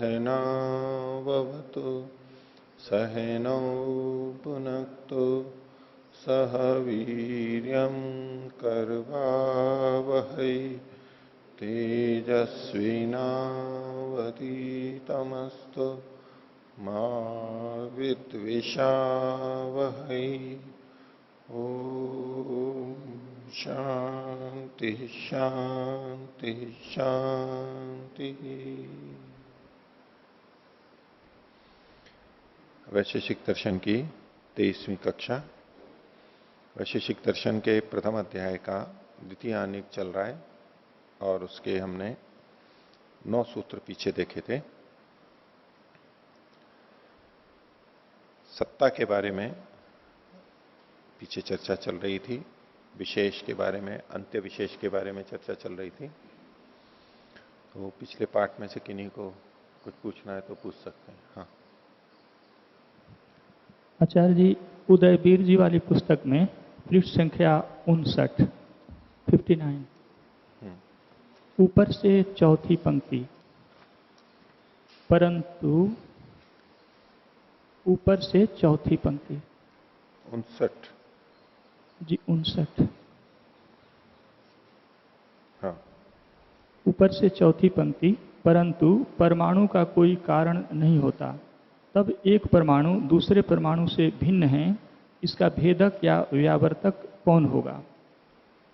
सहनाववतु सहनौ भुनक्तु सह वीर्यं करवावहै तेजस्विनावधीतमस्तु मा विद्विषावहै। ओम शांति शांति शांति। वैशेषिक दर्शन की 23वीं कक्षा, वैशेषिक दर्शन के प्रथम अध्याय का द्वितीय आनिक चल रहा है और उसके हमने 9 सूत्र पीछे देखे थे। सत्ता के बारे में पीछे चर्चा चल रही थी, विशेष के बारे में, अंत्य विशेष के बारे में चर्चा चल रही थी। तो पिछले पाठ में से किन्हीं को कुछ पूछना है तो पूछ सकते हैं। हाँ आचार्य जी, उदयवीर जी वाली पुस्तक में पृष्ठ संख्या 59 ऊपर से चौथी पंक्ति, परंतु ऊपर से चौथी पंक्ति 59 जी 59, हाँ, ऊपर से चौथी पंक्ति, परंतु परमाणु का कोई कारण नहीं होता, तब एक परमाणु दूसरे परमाणु से भिन्न है, इसका भेदक या व्यावर्तक कौन होगा?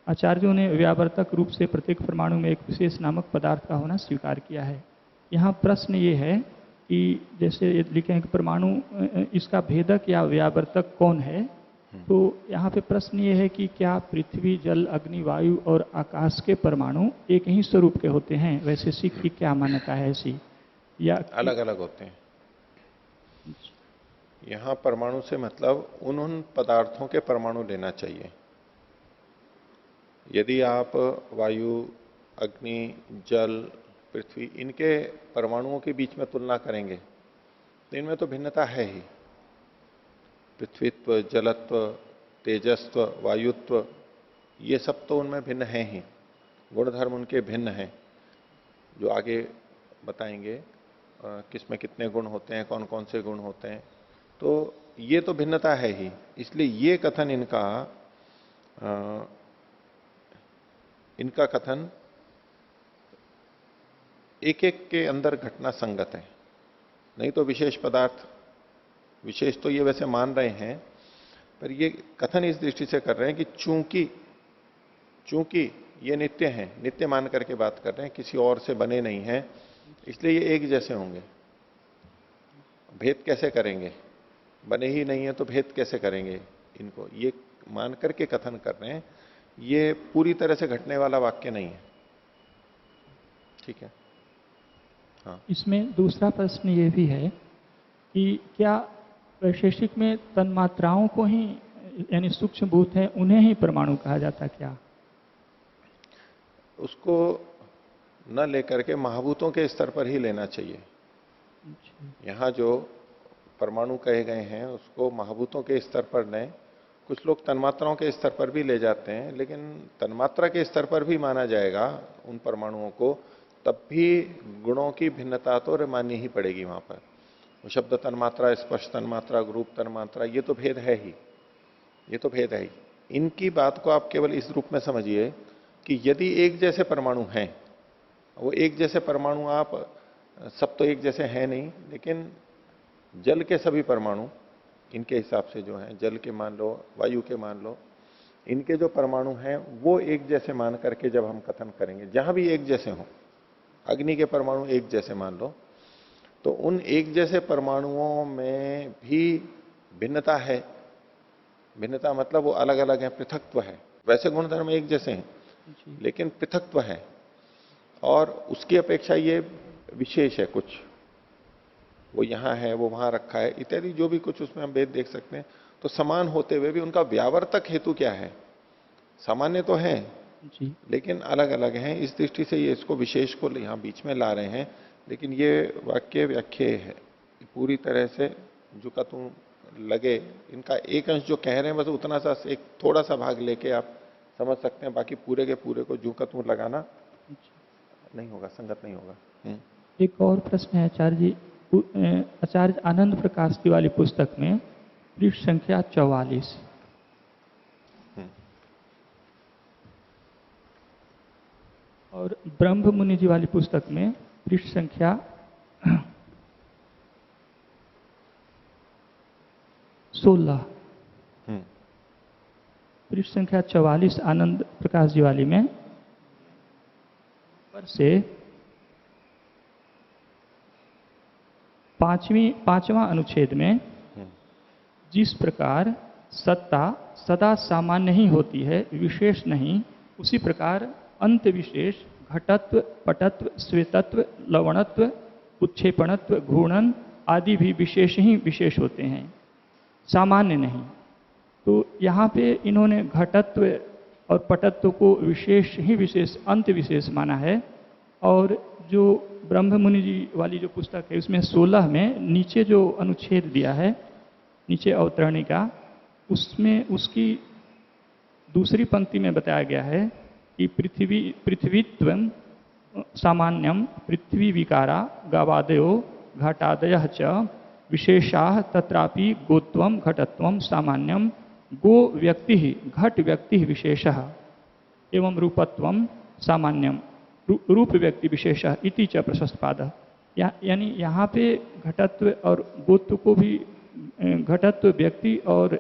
आचार्यों ने व्यावर्तक रूप से प्रत्येक परमाणु में एक विशेष नामक पदार्थ का होना स्वीकार किया है। यहाँ प्रश्न ये है कि जैसे लिखे हैं कि परमाणु, इसका भेदक या व्यावर्तक कौन है, तो यहाँ पे प्रश्न ये है कि क्या पृथ्वी, जल, अग्नि, वायु और आकाश के परमाणु एक ही स्वरूप के होते हैं? वैशेषिक की क्या मान्यता है ऐसी, या अलग अलग होते हैं? यहां परमाणु से मतलब उन पदार्थों के परमाणु लेना चाहिए। यदि आप वायु, अग्नि, जल, पृथ्वी, इनके परमाणुओं के बीच में तुलना करेंगे तो इनमें तो भिन्नता है ही। पृथ्वीत्व, जलत्व, तेजस्व, वायुत्व, ये सब तो उनमें भिन्न है ही। गुणधर्म उनके भिन्न हैं, जो आगे बताएंगे किसमें कितने गुण होते हैं, कौन कौन से गुण होते हैं, तो ये तो भिन्नता है ही। इसलिए ये कथन इनका कथन एक एक के अंदर घटना संगत है। नहीं तो विशेष पदार्थ, विशेष तो ये वैसे मान रहे हैं, पर ये कथन इस दृष्टि से कर रहे हैं कि चूंकि ये नित्य हैं, नित्य मान करके बात कर रहे हैं, किसी और से बने नहीं हैं, इसलिए ये एक जैसे होंगे। भेद कैसे करेंगे? बने ही नहीं है तो भेद कैसे करेंगे इनको? ये मान करके कथन कर रहे हैं। ये पूरी तरह से घटने वाला वाक्य नहीं है। ठीक है। हाँ, इसमें दूसरा प्रश्न ये भी है कि क्या वैशेषिक में तन्मात्राओं को ही, यानी सूक्ष्म भूत हैं, उन्हें ही परमाणु कहा जाता क्या? उसको न लेकर के महाभूतों के स्तर पर ही लेना चाहिए। यहां जो परमाणु कहे गए हैं उसको महाभूतों के स्तर पर लें। कुछ लोग तन्मात्राओं के स्तर पर भी ले जाते हैं, लेकिन तन्मात्रा के स्तर पर भी माना जाएगा उन परमाणुओं को, तब भी गुणों की भिन्नता तो माननी ही पड़ेगी वहां पर। वो शब्द तन्मात्रा, स्पर्श तन्मात्रा, ग्रूप तन्मात्रा, ये तो भेद है ही, ये तो भेद है ही। इनकी बात को आप केवल इस रूप में समझिए कि यदि एक जैसे परमाणु हैं, वो एक जैसे परमाणु, आप सब तो एक जैसे हैं नहीं, लेकिन जल के सभी परमाणु इनके हिसाब से जो हैं, जल के मान लो, वायु के मान लो, इनके जो परमाणु हैं वो एक जैसे मान करके जब हम कथन करेंगे, जहां भी एक जैसे हों, अग्नि के परमाणु एक जैसे मान लो, तो उन एक जैसे परमाणुओं में भी भिन्नता है। भिन्नता मतलब वो अलग अलग है, पृथकत्व है। वैसे गुणधर्म एक जैसे हैं, लेकिन पृथकत्व है, और उसकी अपेक्षा ये विशेष है। कुछ वो यहां है, वो वहां रखा है, इत्यादि जो भी कुछ उसमें हम भेद देख सकते हैं। तो समान होते हुए भी उनका व्यावर्तक हेतु क्या है? सामान्य तो है जी, लेकिन अलग अलग हैं। इस दृष्टि से ये इसको विशेष को यहां बीच में ला रहे हैं। लेकिन ये वाक्य व्याख्या है पूरी तरह से, जो का तुम लगे, इनका एक अंश जो कह रहे हैं बस उतना सा, एक थोड़ा सा भाग लेके आप समझ सकते हैं। बाकी पूरे के पूरे को जू का तू लगाना नहीं होगा, संगत नहीं होगा। एक और प्रश्न है आचार्य जी। आचार्य आनंद प्रकाश की वाली पुस्तक में पृष्ठ संख्या 44। और ब्रह्म मुनि जी वाली पुस्तक में पृष्ठ संख्या 16। पृष्ठ संख्या 44 आनंद प्रकाश जी वाली में ऊपर से पांचवां अनुच्छेद में जिस प्रकार सत्ता सदा सामान्य ही होती है, विशेष नहीं, उसी प्रकार अंत विशेष घटत्व, पटत्व, श्वेतत्व, लवणत्व, उत्क्षेपणत्व, घूर्णन आदि भी विशेष ही विशेष होते हैं, सामान्य नहीं। तो यहाँ पे इन्होंने घटत्व और पटत्व को विशेष ही विशेष, अंत विशेष माना है। और जो ब्रह्म मुनि जी वाली जो पुस्तक है उसमें 16 में नीचे जो अनुच्छेद दिया है, नीचे अवतरणी का, उसमें उसकी दूसरी पंक्ति में बताया गया है कि पृथ्वीत्वं सामान्यम पृथ्वी विकारा गावादयो घटादयः च विशेषाः तत्रापि गोत्वम घटत्वम सामान्यम गो व्यक्ति घट व्यक्ति विशेषः एवं रूपत्वम सामान्यम रूप व्यक्ति विशेषः इति च प्रशस्तपादः। यानी यहाँ पे घटत्व और गोत्व को भी घटत्व व्यक्ति और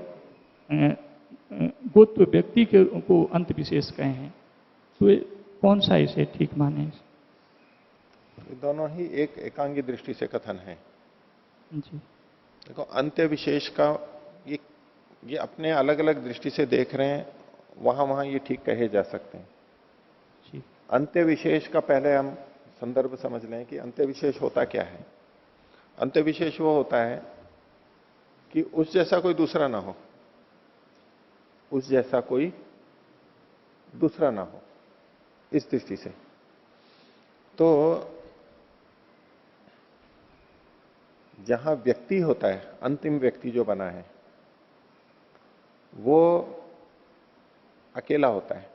गोत्व व्यक्ति को अंत विशेष कहे हैं। तो कौन सा इसे ठीक माने? दोनों ही एक एकांगी दृष्टि से कथन है जी। देखो, अंत्य विशेष का ये अपने अलग अलग दृष्टि से देख रहे हैं, वहां ये ठीक कहे जा सकते हैं। अंत्य विशेष का पहले हम संदर्भ समझ लें कि अंत्य विशेष होता क्या है। अंत्य विशेष वो होता है कि उस जैसा कोई दूसरा ना हो, उस जैसा कोई दूसरा ना हो, इस दृष्टि से। तो जहां व्यक्ति होता है, अंतिम व्यक्ति जो बना है वो अकेला होता है,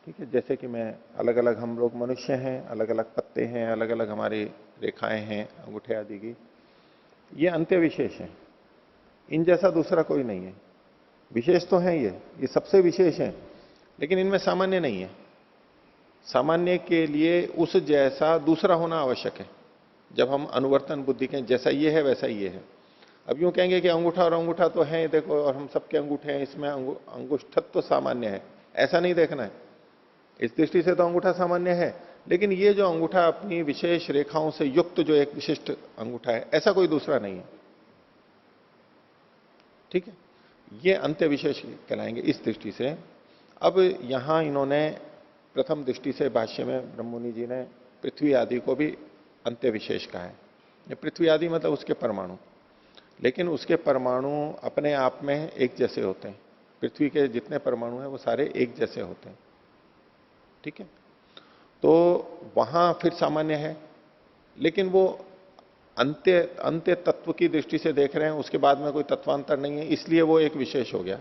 ठीक है। जैसे कि मैं अलग अलग, हम लोग मनुष्य हैं, अलग अलग पत्ते हैं, अलग अलग हमारी रेखाएं हैं अंगूठे आदि की, ये अंत्य विशेष है। इन जैसा दूसरा कोई नहीं है। विशेष तो है ये सबसे विशेष है, लेकिन इनमें सामान्य नहीं है। सामान्य के लिए उस जैसा दूसरा होना आवश्यक है। जब हम अनुवर्तन बुद्धि के जैसा ये है वैसा ये है। अब यूं कहेंगे कि अंगूठा और अंगूठा तो है, देखो, और हम सबके अंगूठे हैं, इसमें अंगुष्ठत्व तो सामान्य है, ऐसा नहीं देखना है। इस दृष्टि से तो अंगूठा सामान्य है, लेकिन ये जो अंगूठा अपनी विशेष रेखाओं से युक्त जो एक विशिष्ट अंगूठा है, ऐसा कोई दूसरा नहीं है, ठीक है। ये अंत्य विशेष कहलाएंगे इस दृष्टि से। अब यहां इन्होंने प्रथम दृष्टि से भाष्य में ब्रह्ममुनि जी ने पृथ्वी आदि को भी अंत्य विशेष कहा है। पृथ्वी आदि मतलब उसके परमाणु, लेकिन उसके परमाणु अपने आप में एक जैसे होते हैं। पृथ्वी के जितने परमाणु हैं वो सारे एक जैसे होते हैं, ठीक है। तो वहां फिर सामान्य है, लेकिन वो अंत्य तत्व की दृष्टि से देख रहे हैं, उसके बाद में कोई तत्वांतर नहीं है, इसलिए वो एक विशेष हो गया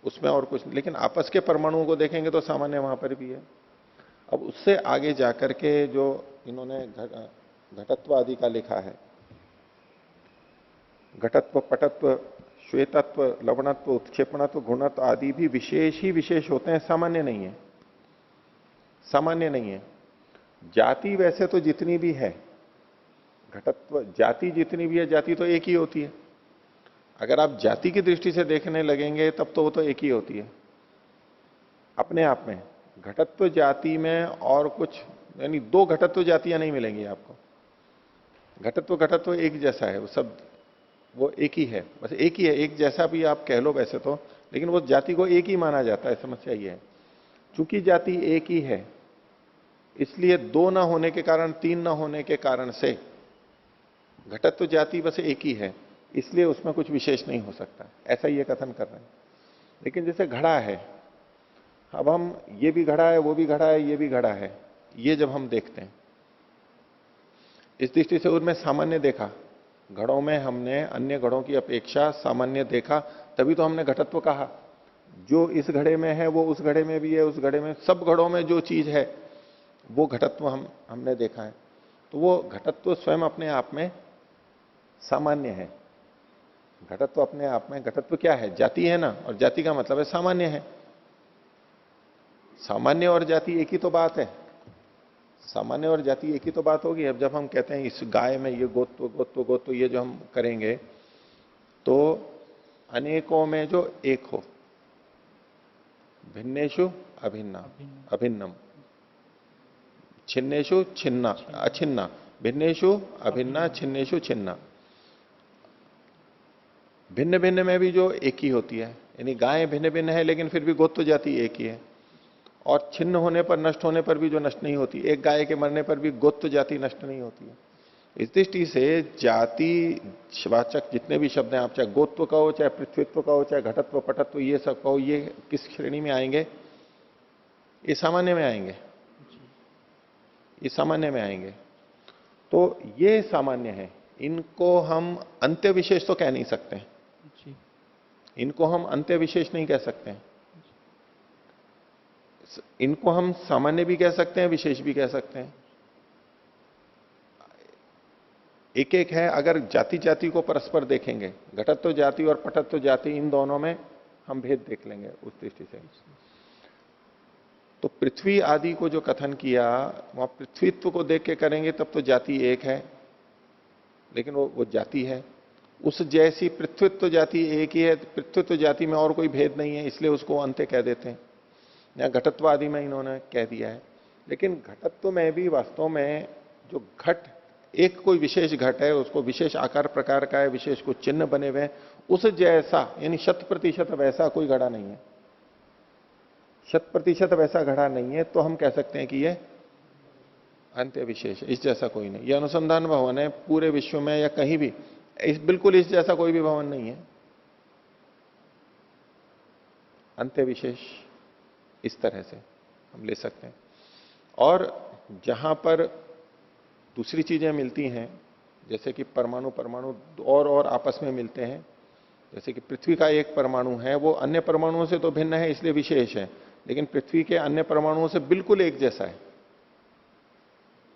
उसमें और कुछ। लेकिन आपस के परमाणुओं को देखेंगे तो सामान्य वहां पर भी है। अब उससे आगे जाकर के जो इन्होंने घटत्व आदि का लिखा है, घटत्व, पटत्व, श्वेतत्व, लवणत्व, उत्क्षेपणत्व, घूर्णत्व आदि भी विशेष ही विशेष होते हैं, सामान्य नहीं है। सामान्य नहीं है। जाति वैसे तो जितनी भी है, घटत्व जाति जितनी भी है, जाति तो एक ही होती है। अगर आप जाति की दृष्टि से देखने लगेंगे तब तो वो तो एक ही होती है अपने आप में। घटत्व जाति में और कुछ, यानी दो घटत्व जातियां नहीं मिलेंगी आपको। घटत्व एक जैसा है, वो सब वो एक ही है, बस एक ही है, एक जैसा भी आप कह लो वैसे तो, लेकिन वो जाति को एक ही माना जाता है। समस्या ये है, चूंकि जाति एक ही है, इसलिए दो ना होने के कारण, तीन ना होने के कारण से घटत्व जाति बस एक ही है, इसलिए उसमें कुछ विशेष नहीं हो सकता, ऐसा ये कथन कर रहे हैं। लेकिन जैसे घड़ा है, अब हम ये भी घड़ा है, वो भी घड़ा है, ये भी घड़ा है, ये जब हम देखते हैं इस दृष्टि से, उनमें सामान्य देखा, घड़ों में हमने अन्य घड़ों की अपेक्षा सामान्य देखा, तभी तो हमने घटत्व कहा। जो इस घड़े में है वो उस घड़े में भी है, उस घड़े में, सब घड़ों में जो चीज है वो घटत्व हमने देखा है। तो वो घटत्व स्वयं अपने आप में सामान्य है। घटत्व अपने आप में, घटत्व क्या है? जाति है ना, और जाति का मतलब है सामान्य है। सामान्य और जाति एक ही तो बात है। सामान्य और जाति एक ही तो बात होगी। अब जब हम कहते हैं इस गाय में ये गोत्व गोत्व गोत्व ये जो हम करेंगे, तो अनेकों में जो एक हो, भिन्नेषु अभिन्ना, अभिन्नम, छिन्नेषु छिन्ना अछिन्ना, भिन्नेषु अभिन्ना, छिन्नेषु छिन्ना। भिन्न भिन्न में भी जो एक ही होती है, यानी गाय भिन्न भिन्न है लेकिन फिर भी गोत्व जाति एक ही है। और छिन्न होने पर, नष्ट होने पर भी जो नष्ट नहीं होती, एक गाय के मरने पर भी गोत्व जाति नष्ट नहीं होती है। इस दृष्टि से जाति वाचक जितने भी शब्द हैं, आप चाहे गोत्व कहो, चाहे पृथ्वीत्व कहो, चाहे घटत्व पटत्व, ये सब कहो, ये किस श्रेणी में आएंगे? ये सामान्य में आएंगे। ये सामान्य में आएंगे। तो ये सामान्य है, इनको हम अंत्य विशेष तो कह नहीं सकते। इनको हम अंत्य विशेष नहीं कह सकते। इनको हम सामान्य भी कह सकते हैं, विशेष भी कह सकते हैं। एक एक है। अगर जाति जाति को परस्पर देखेंगे, घटत्व जाति और पटत्व जाति, इन दोनों में हम भेद देख लेंगे उस दृष्टि से। तो पृथ्वी आदि को जो कथन किया, वहां पृथ्वीत्व को देख के करेंगे तब तो जाति एक है, लेकिन वो जाति है। उस जैसी पृथ्वीत्व जाति एक ही है, पृथ्वीत्व जाति में और कोई भेद नहीं है, इसलिए उसको अंत्य कह देते हैं। या घटत्व आदि में इन्होंने कह दिया है। लेकिन घटत्व में भी वास्तव में जो घट, एक कोई विशेष घट है, उसको विशेष आकार प्रकार का है, विशेष कुछ चिन्ह बने हुए हैं, उस जैसा यानी 100% वैसा कोई घड़ा नहीं है। 100% वैसा घड़ा नहीं है, तो हम कह सकते हैं कि ये अंत्य विशेष, इस जैसा कोई नहीं। ये अनुसंधान भवन है पूरे विश्व में या कहीं भी, बिल्कुल इस जैसा कोई भी भवन नहीं है। अंत्य विशेष इस तरह से हम ले सकते हैं। और जहां पर दूसरी चीजें मिलती हैं, जैसे कि परमाणु परमाणु और आपस में मिलते हैं, जैसे कि पृथ्वी का एक परमाणु है, वो अन्य परमाणुओं से तो भिन्न है इसलिए विशेष है, लेकिन पृथ्वी के अन्य परमाणुओं से बिल्कुल एक जैसा है।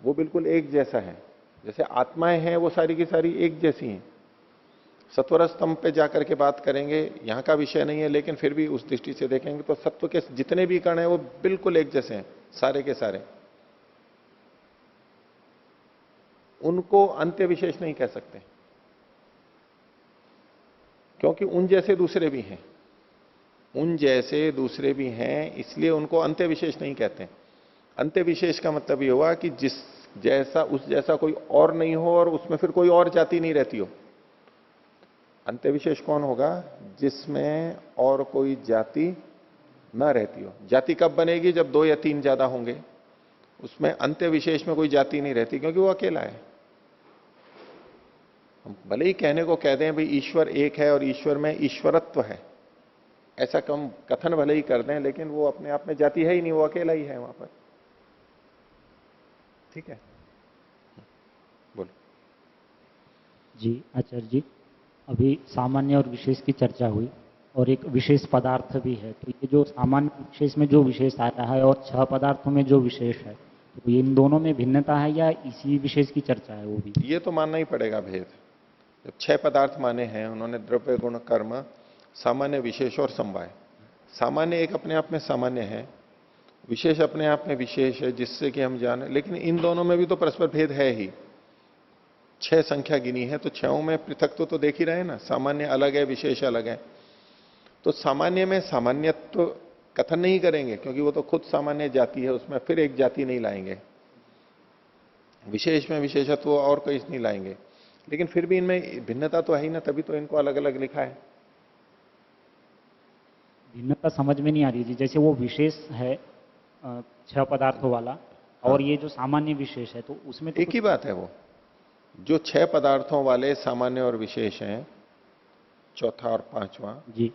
वो बिल्कुल एक जैसा है। जैसे आत्माएं हैं वो सारी की सारी एक जैसी हैं। सत्वर स्तंभ पे जाकर के बात करेंगे, यहां का विषय नहीं है, लेकिन फिर भी उस दृष्टि से देखेंगे तो सत्व के जितने भी कण हैं वो बिल्कुल एक जैसे हैं, सारे के सारे। उनको अंत्य विशेष नहीं कह सकते, क्योंकि उन जैसे दूसरे भी हैं। उन जैसे दूसरे भी हैं, इसलिए उनको अंत्य विशेष नहीं कहते। अंत्य विशेष का मतलब ये हुआ कि जिस जैसा, उस जैसा कोई और नहीं हो और उसमें फिर कोई और जाति नहीं रहती हो। अंत्य विशेष कौन होगा? जिसमें और कोई जाति न रहती हो। जाति कब बनेगी? जब 2 या 3 ज्यादा होंगे। उसमें अंत्य विशेष में कोई जाति नहीं रहती, क्योंकि वो अकेला है। हम भले ही कहने को कह दें भाई ईश्वर एक है और ईश्वर में ईश्वरत्व है, ऐसा कम कथन भले ही कर दें, लेकिन वो अपने आप में जाति है ही नहीं, वो अकेला ही है वहां पर। ठीक है, बोलो जी। आचार्य जी, अभी सामान्य और विशेष की चर्चा हुई और एक विशेष पदार्थ भी है, तो ये जो सामान्य विशेष में जो विशेष आया है और 6 पदार्थों में जो विशेष है, तो ये इन दोनों में भिन्नता है या इसी विशेष की चर्चा है वो भी? ये तो मानना ही पड़ेगा भेद। जब 6 पदार्थ माने हैं उन्होंने, द्रव्य गुण कर्म सामान्य विशेष और समवाय। सामान्य एक अपने आप में सामान्य है, विशेष अपने आप में विशेष है, जिससे कि हम जाने, लेकिन इन दोनों में भी तो परस्पर भेद है ही। 6 संख्या गिनी है, तो 6 में पृथक तो देख ही रहे ना, सामान्य अलग है, विशेष अलग है। तो सामान्य में सामान्यत्व कथन नहीं करेंगे, क्योंकि वो तो खुद सामान्य जाति है, उसमें फिर एक जाति नहीं लाएंगे। विशेष में विशेषत्व और कोई नहीं लाएंगे, लेकिन फिर भी इनमें भिन्नता तो है ही ना, तभी तो इनको अलग अलग लिखा है। भिन्नता समझ में नहीं आ रही जी। जैसे वो विशेष है 6 पदार्थों वाला, और ये जो सामान्य विशेष है, तो उसमें तो एक ही बात है। वो जो 6 पदार्थों वाले सामान्य और विशेष हैं, चौथा और 5वां जी,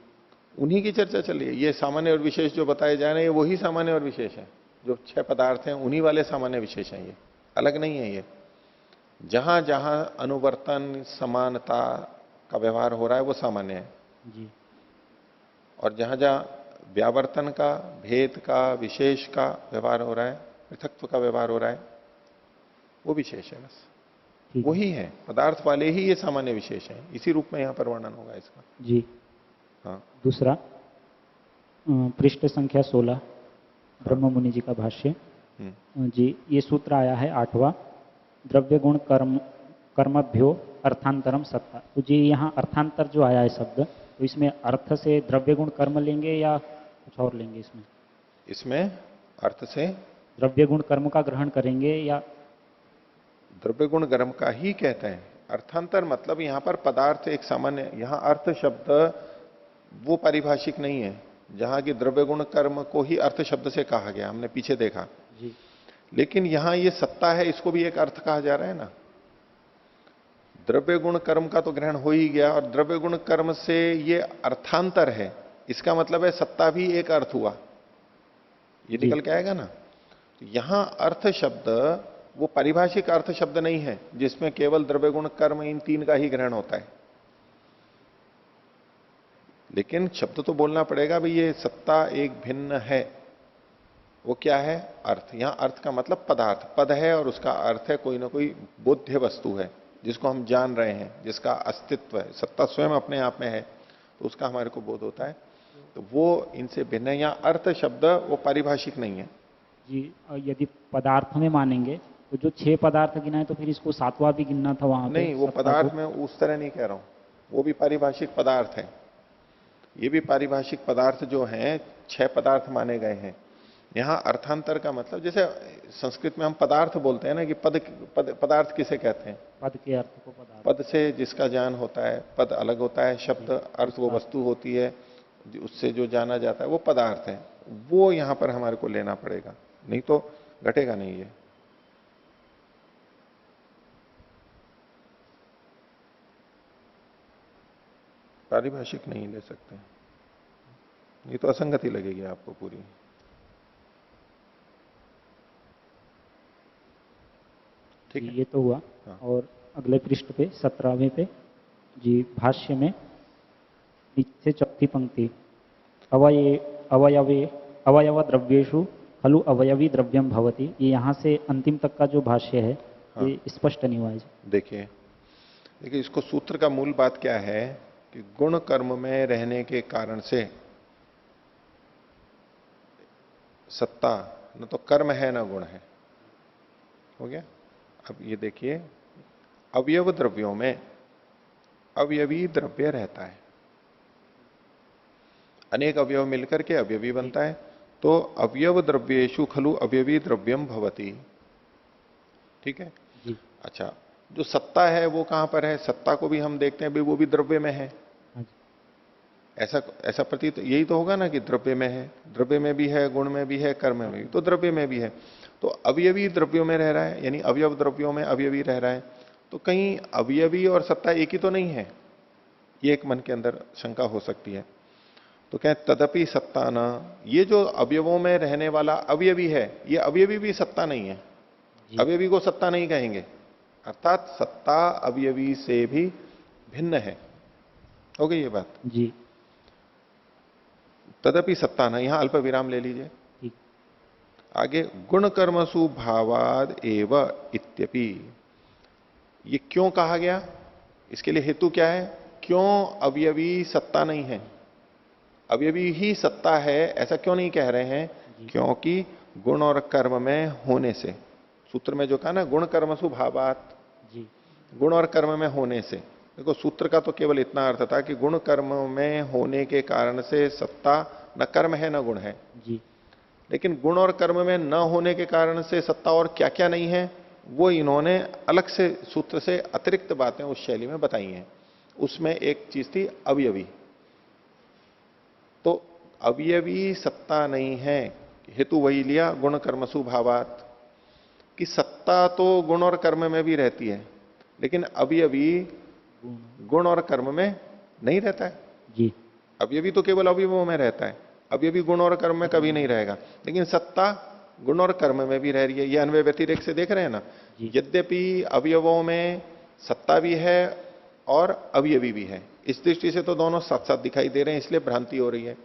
उन्हीं की चर्चा चल रही है। ये सामान्य और विशेष जो बताए जा रहे हैं, वही सामान्य और विशेष है। जो 6 पदार्थ हैं उन्हीं वाले सामान्य विशेष हैं, ये अलग नहीं है। ये जहां जहां अनुवर्तन समानता का व्यवहार हो रहा है वो सामान्य है जी। और जहां जहां व्यावर्तन का, भेद का, विशेष का व्यवहार हो रहा है पृथकत्व का व्यवहार हो रहा है, वो विशेष है बस, ठीक वही है, पदार्थ वाले ही ये सामान्य विशेष है, इसी रूप में यहां पर वर्णन होगा इसका। जी। हाँ दूसरा पृष्ठ संख्या 16 ब्रह्म मुनि जी का भाष्य। जी, ये सूत्र आया है 8वां, द्रव्य गुण कर्म कर्मभ्यो अर्थांतरम सत्ता। तो जी यहाँ अर्थांतर जो आया है शब्द, तो इसमें अर्थ से द्रव्य गुण कर्म लेंगे या कुछ और लेंगे? इसमें अर्थ से द्रव्य गुण कर्म का ग्रहण करेंगे या? द्रव्य गुण कर्म का ही कहते हैं। अर्थांतर मतलब यहां पर पदार्थ एक सामान्य, यहां अर्थ शब्द वो पारिभाषिक नहीं है जहां की द्रव्य गुण कर्म को ही अर्थ शब्द से कहा गया, हमने पीछे देखा जी। लेकिन यहां ये सत्ता है, इसको भी एक अर्थ कहा जा रहा है ना। द्रव्य गुण कर्म का तो ग्रहण हो ही गया, और द्रव्य गुण कर्म से ये अर्थांतर है, इसका मतलब है सत्ता भी एक अर्थ हुआ, ये निकल के आएगा ना। यहां अर्थ शब्द वो पारिभाषिक अर्थ शब्द नहीं है जिसमें केवल द्रव्य गुण कर्म इन तीन का ही ग्रहण होता है, लेकिन शब्द तो बोलना पड़ेगा भाई ये सत्ता एक भिन्न है। वो क्या है? अर्थ। यहां अर्थ का मतलब पदार्थ, पद है और उसका अर्थ है कोई ना कोई बोध्य वस्तु है जिसको हम जान रहे हैं, जिसका अस्तित्व है। सत्ता स्वयं अपने आप में है तो उसका हमारे को बोध होता है, तो वो इनसे भिन्न है। यहाँ अर्थ शब्द वो पारिभाषिक नहीं है जी। यदि पदार्थ में मानेंगे तो जो 6 पदार्थ गिना है तो फिर इसको 7वां भी गिनना था वहां पे? नहीं, वो पदार्थ में उस तरह नहीं कह रहा हूं, वो भी पारिभाषिक पदार्थ है, ये भी पारिभाषिक पदार्थ जो हैं 6 पदार्थ माने गए हैं। यहां अर्थांतर का मतलब जैसे संस्कृत में हम पदार्थ बोलते हैं ना कि पदार्थ किसे कहते हैं? पद के अर्थ को पदार्थ। पद से जिसका ज्ञान होता है, पद अलग होता है, शब्द अर्थ वो वस्तु होती है, उससे जो जाना जाता है वो पदार्थ है। वो यहां पर हमारे को लेना पड़ेगा, नहीं तो घटेगा नहीं ये। पारिभाषिक नहीं ले सकते, ये तो असंगति लगेगी आपको पूरी। ठीक है, ये तो हुआ। हाँ। और अगले पृष्ठ पे 17वें पे जी भाष्य में नीचे चौथी पंक्ति, अवयव द्रव्येषु खलु अवयवी द्रव्यम भवति, ये यहाँ से अंतिम तक का जो भाष्य है हाँ। ये स्पष्ट नहीं हुआ है। देखिए इसको सूत्र का मूल बात क्या है कि गुण कर्म में रहने के कारण से सत्ता न तो कर्म है न गुण है। हो गया। अब ये देखिए, अवयव द्रव्यों में अवयवी द्रव्य रहता है, अनेक अवयव मिलकर के अवयवी बनता है, तो अवयव द्रव्येषु खलु अवयवी द्रव्यम भवति। ठीक है जी। अच्छा, जो सत्ता है वो कहां पर है? सत्ता को भी हम देखते हैं भाई वो भी द्रव्य में है। ऐसा प्रतीत यही तो होगा ना कि द्रव्य में है, द्रव्य में भी है, गुण में भी है, कर्म में भी, तो द्रव्य में भी है। तो अवयवी द्रव्यों में रह रहा है, यानी अवयव द्रव्यों में अवयवी रह रहा है, तो कहीं अवयवी और सत्ता एक ही तो नहीं है, ये एक मन के अंदर शंका हो सकती है। तो कहें तदपि सत्ता न, ये जो अवयवों में रहने वाला अवयवी है ये अवयवी भी सत्ता नहीं है, अवयवी को सत्ता नहीं कहेंगे, अर्थात सत्ता अवयवी से भी भिन्न है। हो गई ये बात जी। तदपि सत्ता न, यहां अल्प विराम ले लीजिए। आगे गुण कर्मसु भावाद एव इत्यपि, ये क्यों कहा गया? इसके लिए हेतु क्या है? क्यों अवयवी सत्ता नहीं है? अवयवी ही सत्ता है ऐसा क्यों नहीं कह रहे हैं? क्योंकि गुण और कर्म में होने से, सूत्र में जो कहा ना गुण कर्मसु भावात, गुण और कर्म में होने से। देखो सूत्र का तो केवल इतना अर्थ था कि गुण कर्म में होने के कारण से सत्ता न कर्म है न गुण है जी। लेकिन गुण और कर्म में न होने के कारण से सत्ता और क्या क्या नहीं है वो इन्होंने अलग से सूत्र से अतिरिक्त बातें उस शैली में बताई हैं। उसमें एक चीज थी अवयवी, तो अवयवी सत्ता नहीं है, हेतु वही लिया गुण कर्मसु भावात, कि सत्ता तो गुण और कर्म में भी रहती है लेकिन अवयवी गुण और कर्म में नहीं रहता है जी। अवयवी तो केवल अवयवों में रहता है, अवयवी गुण और कर्म में कभी नहीं रहेगा, लेकिन सत्ता गुण और कर्म में भी रह रही है। ये अन्वय व्यतिरेक से देख रहे हैं ना। यद्यपि अवयवों में सत्ता भी है और अवयवी भी है, इस दृष्टि से तो दोनों साथ साथ दिखाई दे रहे हैं, इसलिए भ्रांति हो रही है,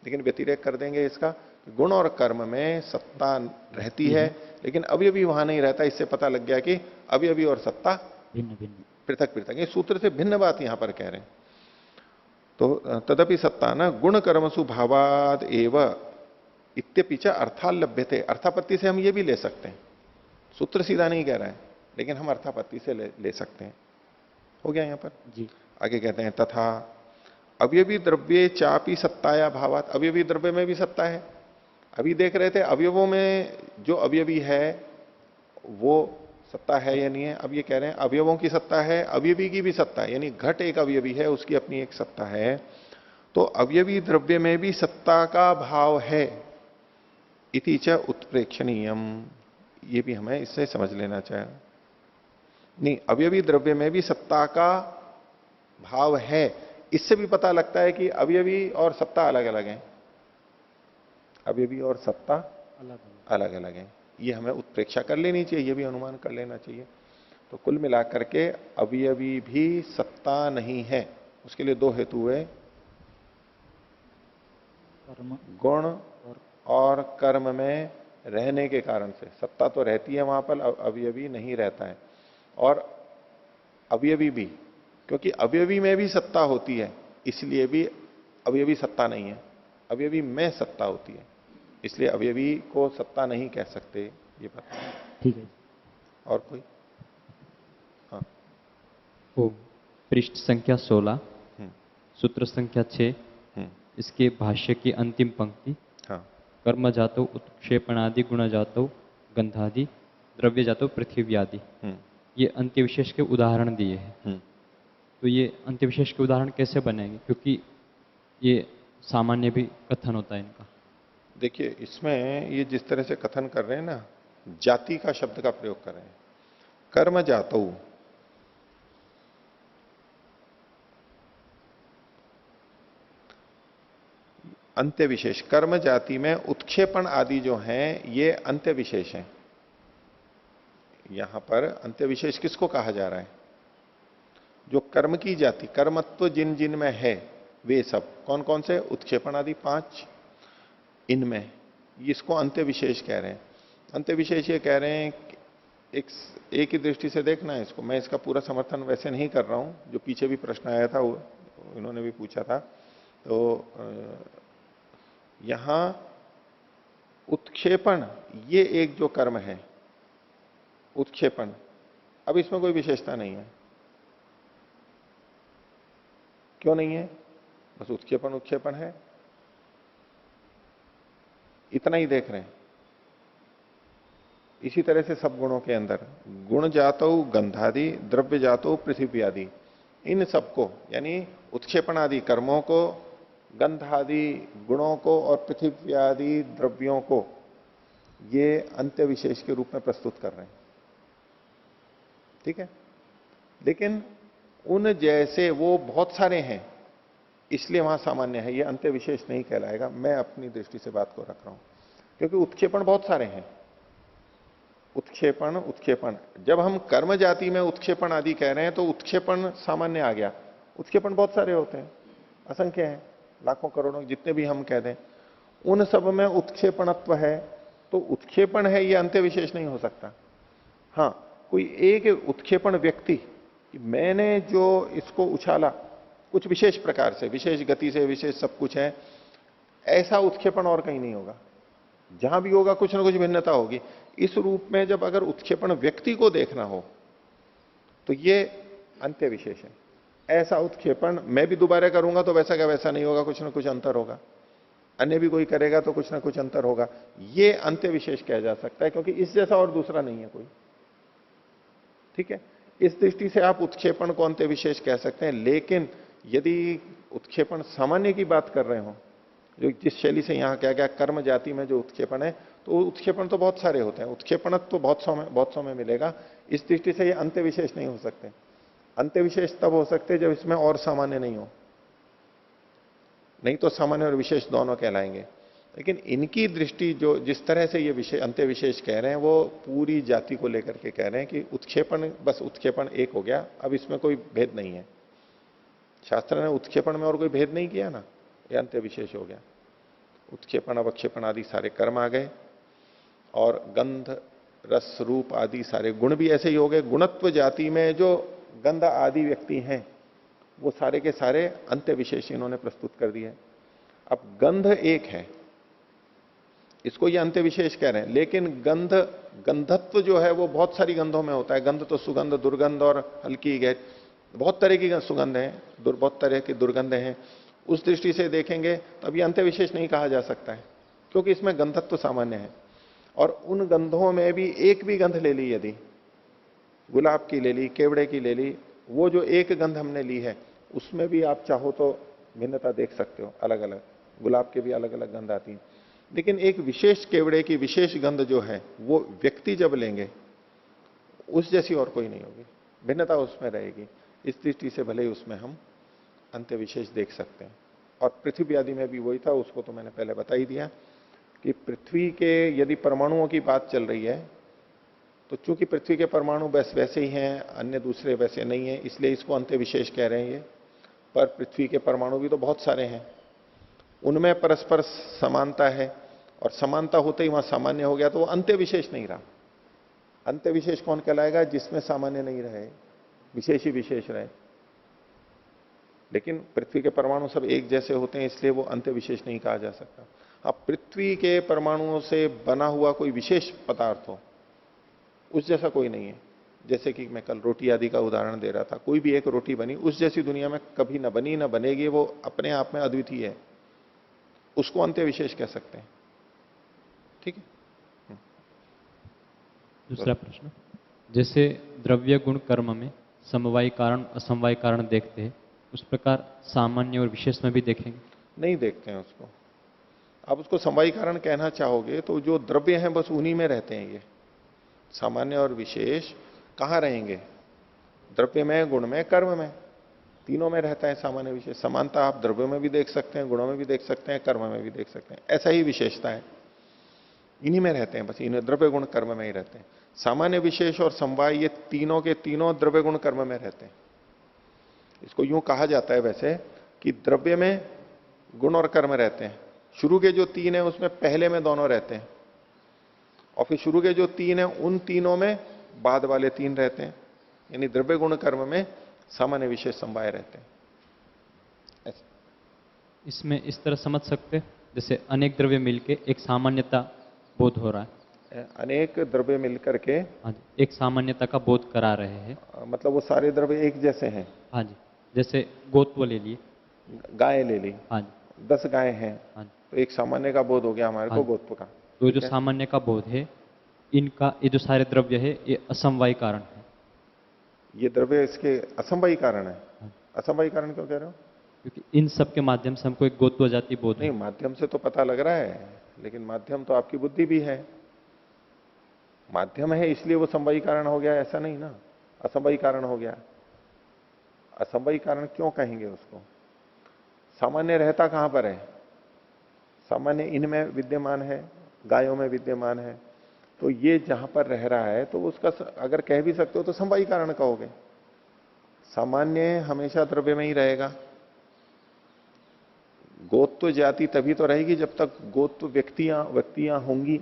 लेकिन व्यतिरेक कर देंगे इसका गुण और कर्म में सत्ता रहती है, लेकिन अवयवी वहां नहीं रहता। इससे पता लग गया कि अवयवी और सत्ता भिन्न भिन्न। पृथक पृथक। ये सूत्र से भिन्न बात यहां पर कह रहे हैं। तो तदपि सत्ता न गुण कर्मसु भावाद एव इत्यपिच अर्थाल लभ्यते। अर्थापत्ति से हम ये भी ले सकते हैं, सूत्र सीधा नहीं कह रहा है, लेकिन हम अर्थापत्ति से ले सकते हैं। हो गया यहां पर। जी। आगे कहते हैं तथा अवयवी द्रव्ये चापी सत्ताया भावात। अवयवी द्रव्य में भी सत्ता है। अभी देख रहे थे अवयवों में जो अवयवी है वो सत्ता है या नहीं है। अब ये कह रहे हैं अवयवों की सत्ता है, अवयवी की भी सत्ता है, यानी घट एक अवयवी है, उसकी अपनी एक सत्ता है। तो अवयवी द्रव्य में भी सत्ता का भाव है। इति च उत्प्रेक्षणीयम। ये भी हमें इससे समझ लेना चाहिए। नहीं, अवयवी द्रव्य में भी सत्ता का भाव है। इससे भी पता लगता है कि अवयवी और सत्ता अलग अलग है। अवयवी और सत्ता अलग अलग है। ये हमें उत्प्रेक्षा कर लेनी चाहिए, ये भी अनुमान कर लेना चाहिए। तो कुल मिलाकर के अवयवी भी सत्ता नहीं है। उसके लिए दो हेतु हुए, गुण और कर्म में रहने के कारण से। सत्ता तो रहती है वहां पर, अवयवी नहीं रहता है। और अवयवी भी, क्योंकि अवयवी में भी सत्ता होती है, इसलिए भी अवयवी सत्ता नहीं है। अवयवी में सत्ता होती है, इसलिए अवयवी को सत्ता नहीं कह सकते। ये बात ठीक है। और कोई? हाँ। पृष्ठ संख्या 16, सूत्र संख्या 6, इसके भाष्य की अंतिम पंक्ति। हाँ। कर्म जातो उत्क्षेपणादि गुण जातो गंधादि द्रव्य जातो पृथ्वी आदि, ये अंत्य विशेष के उदाहरण दिए हैं। तो ये अंत्य विशेष के उदाहरण कैसे बनेंगे, क्योंकि ये सामान्य भी कथन होता है इनका। देखिए, इसमें ये जिस तरह से कथन कर रहे हैं ना, जाति का शब्द का प्रयोग कर रहे हैं। कर्म जातो, अंत्य विशेष। कर्म जाति में उत्क्षेपण आदि जो हैं ये अंत्य विशेष हैं। यहां पर अंत्य विशेष किसको कहा जा रहा है? जो कर्म की जाति, कर्मत्व जिन जिन में है वे सब। कौन कौन से? उत्क्षेपण आदि 5, इनमें इसको अंत्य विशेष कह रहे हैं। अंत्य विशेष ये कह रहे हैं, एक ही दृष्टि से देखना है इसको। मैं इसका पूरा समर्थन वैसे नहीं कर रहा हूं, जो पीछे भी प्रश्न आया था वो इन्होंने भी पूछा था। तो यहां उत्क्षेपण ये एक जो कर्म है, उत्क्षेपण, अब इसमें कोई विशेषता नहीं है। क्यों नहीं है? बस उत्क्षेपण उत्क्षेपण है, इतना ही देख रहे हैं। इसी तरह से सब गुणों के अंदर गुण जातो गंधादि, द्रव्य जातो पृथ्वी आदि, इन सबको यानी उत्क्षेपण आदि कर्मों को, गंध आदि गुणों को और पृथ्वी आदि द्रव्यों को ये अंत्य विशेष के रूप में प्रस्तुत कर रहे हैं। ठीक है, लेकिन उन जैसे वो बहुत सारे हैं, इसलिए वहां सामान्य है, ये अंत्य विशेष नहीं कहलाएगा। मैं अपनी दृष्टि से बात को रख रहा हूं, क्योंकि उत्क्षेपण बहुत सारे हैं। उत्क्षेपण उत्क्षेपण, जब हम कर्म जाति में उत्क्षेपण आदि कह रहे हैं तो उत्क्षेपण सामान्य आ गया। उत्क्षेपण बहुत सारे होते हैं, असंख्य हैं, लाखों करोड़ों, जितने भी हम कह दें, उन सब में उत्क्षेपणत्व है। तो उत्क्षेपण है, ये अंत्य विशेष नहीं हो सकता। हाँ, कोई एक उत्क्षेपण व्यक्ति, मैंने जो इसको उछाला कुछ विशेष प्रकार से, विशेष गति से, विशेष सब कुछ है, ऐसा उत्क्षेपण और कहीं नहीं होगा। जहां भी होगा कुछ ना कुछ भिन्नता होगी। इस रूप में जब अगर उत्क्षेपण व्यक्ति को देखना हो तो ये अंत्य विशेष है। ऐसा उत्क्षेपण मैं भी दोबारा करूंगा तो वैसा का वैसा नहीं होगा, कुछ ना कुछ अंतर होगा। अन्य भी कोई करेगा तो कुछ ना कुछ अंतर होगा। ये अंत्य विशेष कहा जा सकता है, क्योंकि इस जैसा और दूसरा नहीं है कोई। ठीक है, इस दृष्टि से आप उत्क्षेपण को अंत्य विशेष कह सकते हैं। लेकिन यदि उत्क्षेपण सामान्य की बात कर रहे हो, जो जिस शैली से यहां क्या गया, कर्म जाति में जो उत्क्षेपण है, तो उत्क्षेपण तो बहुत सारे होते हैं। उत्क्षेपण तो बहुत सौ में मिलेगा। इस दृष्टि से ये अंत्य विशेष नहीं हो सकते। अंत्य विशेष तब हो सकते जब इसमें और सामान्य नहीं हो, नहीं तो सामान्य और विशेष दोनों कहलाएंगे। लेकिन इनकी दृष्टि जो जिस तरह से ये विषय अंत्य विशेष कह रहे हैं, वो पूरी जाति को लेकर के कह रहे हैं कि उत्क्षेपण, बस उत्क्षेपण एक हो गया, अब इसमें कोई भेद नहीं है। शास्त्र ने उत्क्षेपण में और कोई भेद नहीं किया ना, ये अंत्य विशेष हो गया। उत्क्षेपण अवक्षेपण आदि सारे कर्म आ गए, और गंध रस रूप आदि सारे गुण भी ऐसे ही हो गए। गुणत्व जाति में जो गंध आदि व्यक्ति हैं वो सारे के सारे अंत्य विशेष इन्होंने प्रस्तुत कर दिए। अब गंध एक है, इसको ये अंत्य विशेष कह रहे हैं, लेकिन गंधत्व जो है वो बहुत सारी गंधों में होता है। गंध तो सुगंध, दुर्गंध और हल्की गैर, बहुत तरह की सुगंध है, बहुत तरह की दुर्गंध हैं। उस दृष्टि से देखेंगे तब ये अंत्य विशेष नहीं कहा जा सकता है, क्योंकि इसमें गंधत्व सामान्य है। और उन गंधों में भी एक भी गंध ले ली, यदि गुलाब की ले ली, केवड़े की ले ली, वो जो एक गंध हमने ली है उसमें भी आप चाहो तो भिन्नता देख सकते हो, अलग अलग। गुलाब के भी अलग अलग गंध आती है, लेकिन एक विशेष केवड़े की विशेष गंध जो है वो व्यक्ति जब लेंगे उस जैसी और कोई नहीं होगी, भिन्नता उसमें रहेगी। इस दृष्टि से भले ही उसमें हम अंत्य विशेष देख सकते हैं। और पृथ्वी आदि में भी वही था, उसको तो मैंने पहले बता ही दिया कि पृथ्वी के यदि परमाणुओं की बात चल रही है तो चूंकि पृथ्वी के परमाणु बस वैसे ही हैं, अन्य दूसरे वैसे नहीं है, इसलिए इसको अंत्य विशेष कह रहे हैं ये। पर पृथ्वी के परमाणु भी तो बहुत सारे हैं, उनमें परस्पर समानता है, और समानता होते ही वहां सामान्य हो गया तो वो अंत्य विशेष नहीं रहा। अंत्य विशेष कौन कहलाएगा? जिसमें सामान्य नहीं रहे, विशेष ही विशेष रहे। लेकिन पृथ्वी के परमाणु सब एक जैसे होते हैं, इसलिए वो अंत्य विशेष नहीं कहा जा सकता। अब पृथ्वी के परमाणुओं से बना हुआ कोई विशेष पदार्थ हो, उस जैसा कोई नहीं है। जैसे कि मैं कल रोटी आदि का उदाहरण दे रहा था, कोई भी एक रोटी बनी, उस जैसी दुनिया में कभी न बनी न बनेगी, वो अपने आप में अद्वितीय है, उसको अंत्य विशेष कह सकते हैं। ठीक है। दूसरा प्रश्न, जैसे द्रव्य गुण कर्म में समवाय कारण असमवाय कारण देखते हैं, उस प्रकार सामान्य और विशेष में भी देखेंगे? नहीं देखते हैं उसको। आप उसको समवायी कारण कहना चाहोगे तो जो द्रव्य हैं बस उन्हीं में रहते हैं। ये सामान्य और विशेष कहां रहेंगे? द्रव्य में, गुण में, कर्म में, तीनों में रहता है सामान्य विशेष। समानता आप द्रव्यों में भी देख सकते हैं, गुणों में भी देख सकते हैं, कर्म में भी देख सकते हैं। ऐसा ही विशेषता है, इन्हीं में रहते हैं, बस इन्हें द्रव्य गुण कर्म में ही रहते हैं। सामान्य विशेष और समवाय ये तीनों के तीनों द्रव्य गुण कर्म में रहते हैं। इसको यूं कहा जाता है वैसे कि द्रव्य में गुण और कर्म रहते हैं। शुरू के जो तीन है उसमें पहले में दोनों रहते हैं, और फिर शुरू के जो तीन है उन तीनों में बाद वाले तीन रहते हैं। यानी द्रव्य गुण कर्म में सामान्य विशेष समवाय रहते हैं। ऐसे इसमें इस तरह समझ सकते हैं, जैसे अनेक द्रव्य मिलके एक सामान्यता बोध हो रहा है, अनेक द्रव्य मिलकर के हाँ जी, एक सामान्यता का बोध करा रहे हैं। मतलब वो सारे द्रव्य एक जैसे हैं। हाँ जी, जैसे गोत्व ले लिए, गाय ले ली, हाँ जी, 10 गाय हैं, हाँ जी, तो एक सामान्य का बोध हो गया हमारे को गोत्व का। तो जो सामान्य का बोध है, इनका ये जो सारे द्रव्य है ये असमवाय कारण है। ये द्रव्य इसके असमवायी कारण है। असमवायी कारण क्यों कह रहे हो? क्योंकि इन सब के माध्यम से हमको एक गोत्व जाति बोध नहीं, माध्यम से तो पता लग रहा है, लेकिन माध्यम तो आपकी बुद्धि भी है। माध्यम है इसलिए वो समवायी कारण हो गया, ऐसा नहीं ना, असमवायी कारण हो गया। असमवायी कारण क्यों कहेंगे उसको? सामान्य रहता कहां पर है? सामान्य इनमें विद्यमान है, गायों में विद्यमान है, तो ये जहां पर रह रहा है तो उसका अगर कह भी सकते हो तो समवायी कारण कहोगे। सामान्य हमेशा द्रव्य में ही रहेगा। गोत्व जाति तभी तो रहेगी जब तक गोत्व व्यक्तियां होंगी,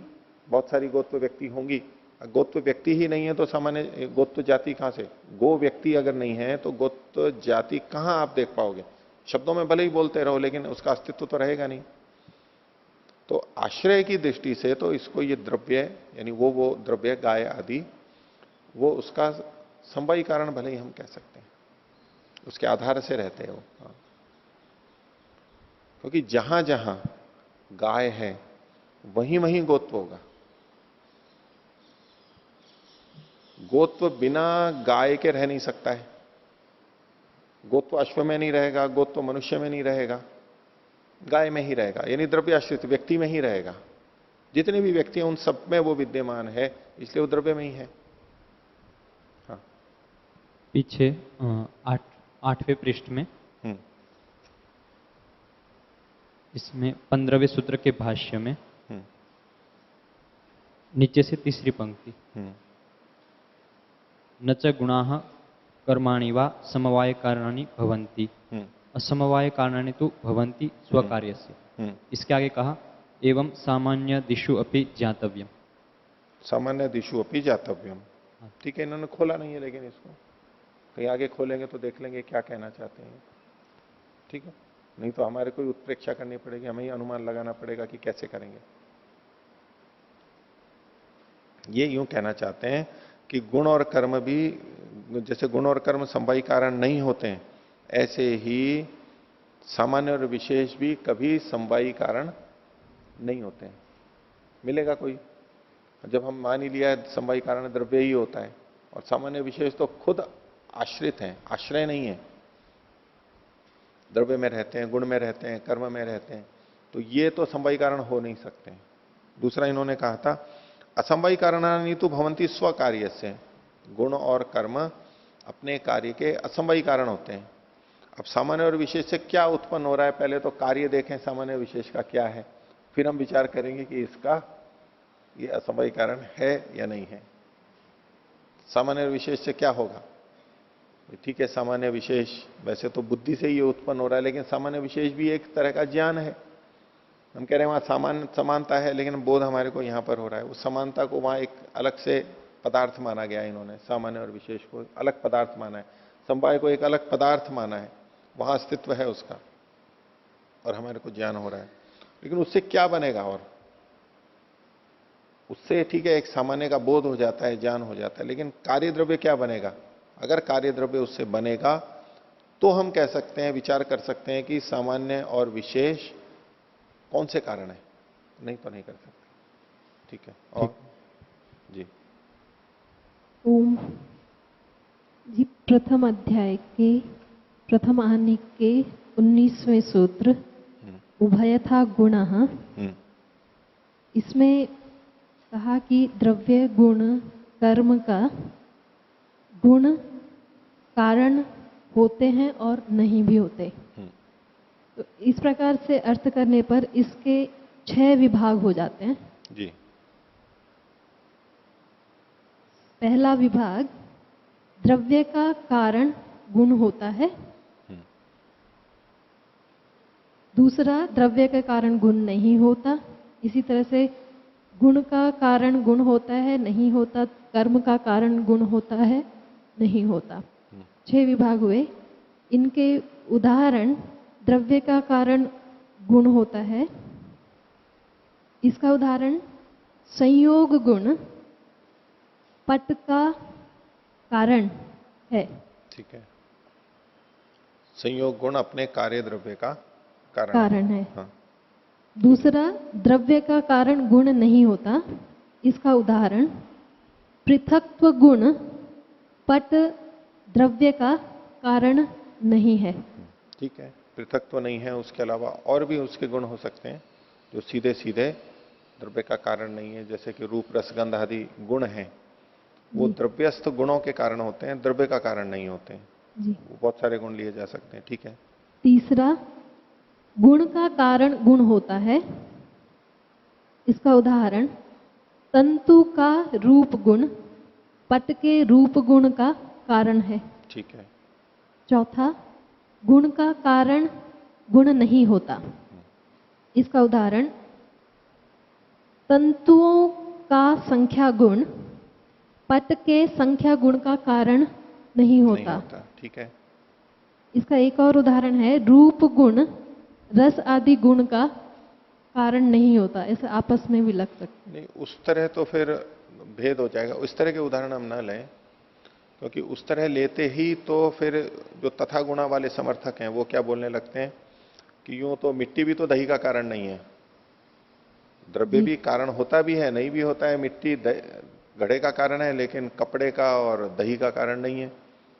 बहुत सारी गोत्व व्यक्ति होंगी। गोत्व व्यक्ति ही नहीं है तो सामान्य गोत्व जाति कहां से? गो व्यक्ति अगर नहीं है तो गोत्व जाति कहां आप देख पाओगे? शब्दों में भले ही बोलते रहो लेकिन उसका अस्तित्व तो रहेगा नहीं। तो आश्रय की दृष्टि से तो इसको ये द्रव्य यानी वो द्रव्य गाय आदि, वो उसका समवायी कारण भले ही हम कह सकते हैं, उसके आधार से रहते हैं वो। हाँ। क्योंकि जहां जहां गाय है वहीं वहीं गोत्व होगा। गोत्व बिना गाय के रह नहीं सकता है। गोत्व अश्व में नहीं रहेगा, गोत्व मनुष्य में नहीं रहेगा, गाय में ही रहेगा, यानी द्रव्य आश्रित व्यक्ति में ही रहेगा। जितने भी व्यक्ति हैं उन सब में वो विद्यमान है, इसलिए वो द्रव्य में ही है। हाँ। पीछे 8वें पृष्ठ में इसमें 15वें सूत्र के भाष्य में नीचे से तीसरी पंक्ति, न च गुणाः कर्माणि वा समवाय कारणानि भवन्ति, असमवाय कारणानि तो भवन्ति स्वकार्यस्य। इसके आगे कहा एवं सामान्य दिशु अपि ज्ञातव्यम। सामान्य दिशु अपि ज्ञातव्यम। ठीक है, इन्होंने खोला नहीं है, लेकिन इसको कहीं आगे खोलेंगे तो देख लेंगे क्या कहना चाहते हैं। ठीक है, नहीं तो हमारे कोई उत्प्रेक्षा करनी पड़ेगी, हमें ही अनुमान लगाना पड़ेगा कि कैसे करेंगे। ये यूं कहना चाहते हैं कि गुण और कर्म भी, जैसे गुण और कर्म संवाही कारण नहीं होते हैं, ऐसे ही सामान्य और विशेष भी कभी संवाही कारण नहीं होते हैं। मिलेगा कोई? जब हम मान ही लिया संवाही कारण द्रव्य ही होता है, और सामान्य विशेष तो खुद आश्रित हैं, आश्रय नहीं है, द्रव्य में रहते हैं, गुण में रहते हैं, कर्म में रहते हैं, तो ये तो संवाही कारण हो नहीं सकते। दूसरा इन्होंने कहा था असंवाही कारणानि तो भवंती स्व कार्य से, गुण और कर्म अपने कार्य के असंवाही कारण होते हैं। अब सामान्य और विशेष से क्या उत्पन्न हो रहा है, पहले तो कार्य देखें सामान्य विशेष का क्या है, फिर हम विचार करेंगे कि इसका ये असंवाही कारण है या नहीं है। सामान्य और विशेष से क्या होगा? ठीक है, सामान्य विशेष वैसे तो बुद्धि से ये उत्पन्न हो रहा है, लेकिन सामान्य विशेष भी एक तरह का ज्ञान है। हम कह रहे हैं वहां सामान्य समानता है, लेकिन बोध हमारे को यहां पर हो रहा है। उस समानता को वहां एक अलग से पदार्थ माना गया है, इन्होंने सामान्य और विशेष को अलग पदार्थ माना है, समवाय को एक अलग पदार्थ माना है, वहां अस्तित्व है उसका और हमारे को ज्ञान हो रहा है। लेकिन उससे क्या बनेगा? और उससे ठीक है एक सामान्य का बोध हो जाता है, ज्ञान हो जाता है, लेकिन कार्य द्रव्य क्या बनेगा? अगर कार्य द्रव्य उससे बनेगा तो हम कह सकते हैं, विचार कर सकते हैं कि सामान्य और विशेष कौन से कारण है, नहीं तो नहीं कर सकते। ठीक है, और जी ओम जी, प्रथम अध्याय के प्रथम आने के 19वें सूत्र उभयथा गुणः, इसमें कहा कि द्रव्य गुण कर्म का गुण कारण होते हैं और नहीं भी होते। तो इस प्रकार से अर्थ करने पर इसके 6 विभाग हो जाते हैं। जी। पहला विभाग, द्रव्य का कारण गुण होता है। दूसरा, द्रव्य के कारण गुण नहीं होता। इसी तरह से गुण का कारण गुण होता है, नहीं होता। कर्म का कारण गुण होता है, नहीं होता। 6 विभाग हुए। इनके उदाहरण, द्रव्य का कारण गुण होता है, इसका उदाहरण संयोग गुण पट का कारण है। ठीक है, संयोग गुण अपने कार्य द्रव्य का कारण है। हाँ। दूसरा, द्रव्य का कारण गुण नहीं होता, इसका उदाहरण पृथक्त्व गुण पट द्रव्य का कारण नहीं है। ठीक है, पृथक्त्व नहीं है, उसके अलावा और भी उसके गुण हो सकते हैं जो सीधे सीधे द्रव्य का कारण नहीं है, जैसे कि रूप रसगंध आदि गुण हैं, वो द्रव्यस्थ गुणों के कारण होते हैं, द्रव्य का कारण नहीं होते हैं। जी। बहुत सारे गुण लिए जा सकते हैं। ठीक है। तीसरा, गुण का कारण गुण होता है, इसका उदाहरण तंतु का रूप गुण पट के रूप गुण का कारण है। ठीक है। चौथा, गुण का कारण गुण नहीं होता, इसका उदाहरण तंतुओं का संख्या गुण पट के संख्या गुण का कारण नहीं होता। ठीक है। इसका एक और उदाहरण है, रूप गुण रस आदि गुण का कारण नहीं होता। ऐसे आपस में भी लग सकते नहीं, उस तरह तो फिर भेद हो जाएगा, उस तरह के उदाहरण हम ना लें, क्योंकि उस तरह लेते ही तो फिर जो तथा गुणा वाले समर्थक हैं वो क्या बोलने लगते हैं कि यूं तो मिट्टी भी तो दही का कारण नहीं है, द्रव्य भी कारण होता भी है, नहीं भी होता है। मिट्टी घड़े का कारण है, लेकिन कपड़े का और दही का कारण नहीं है।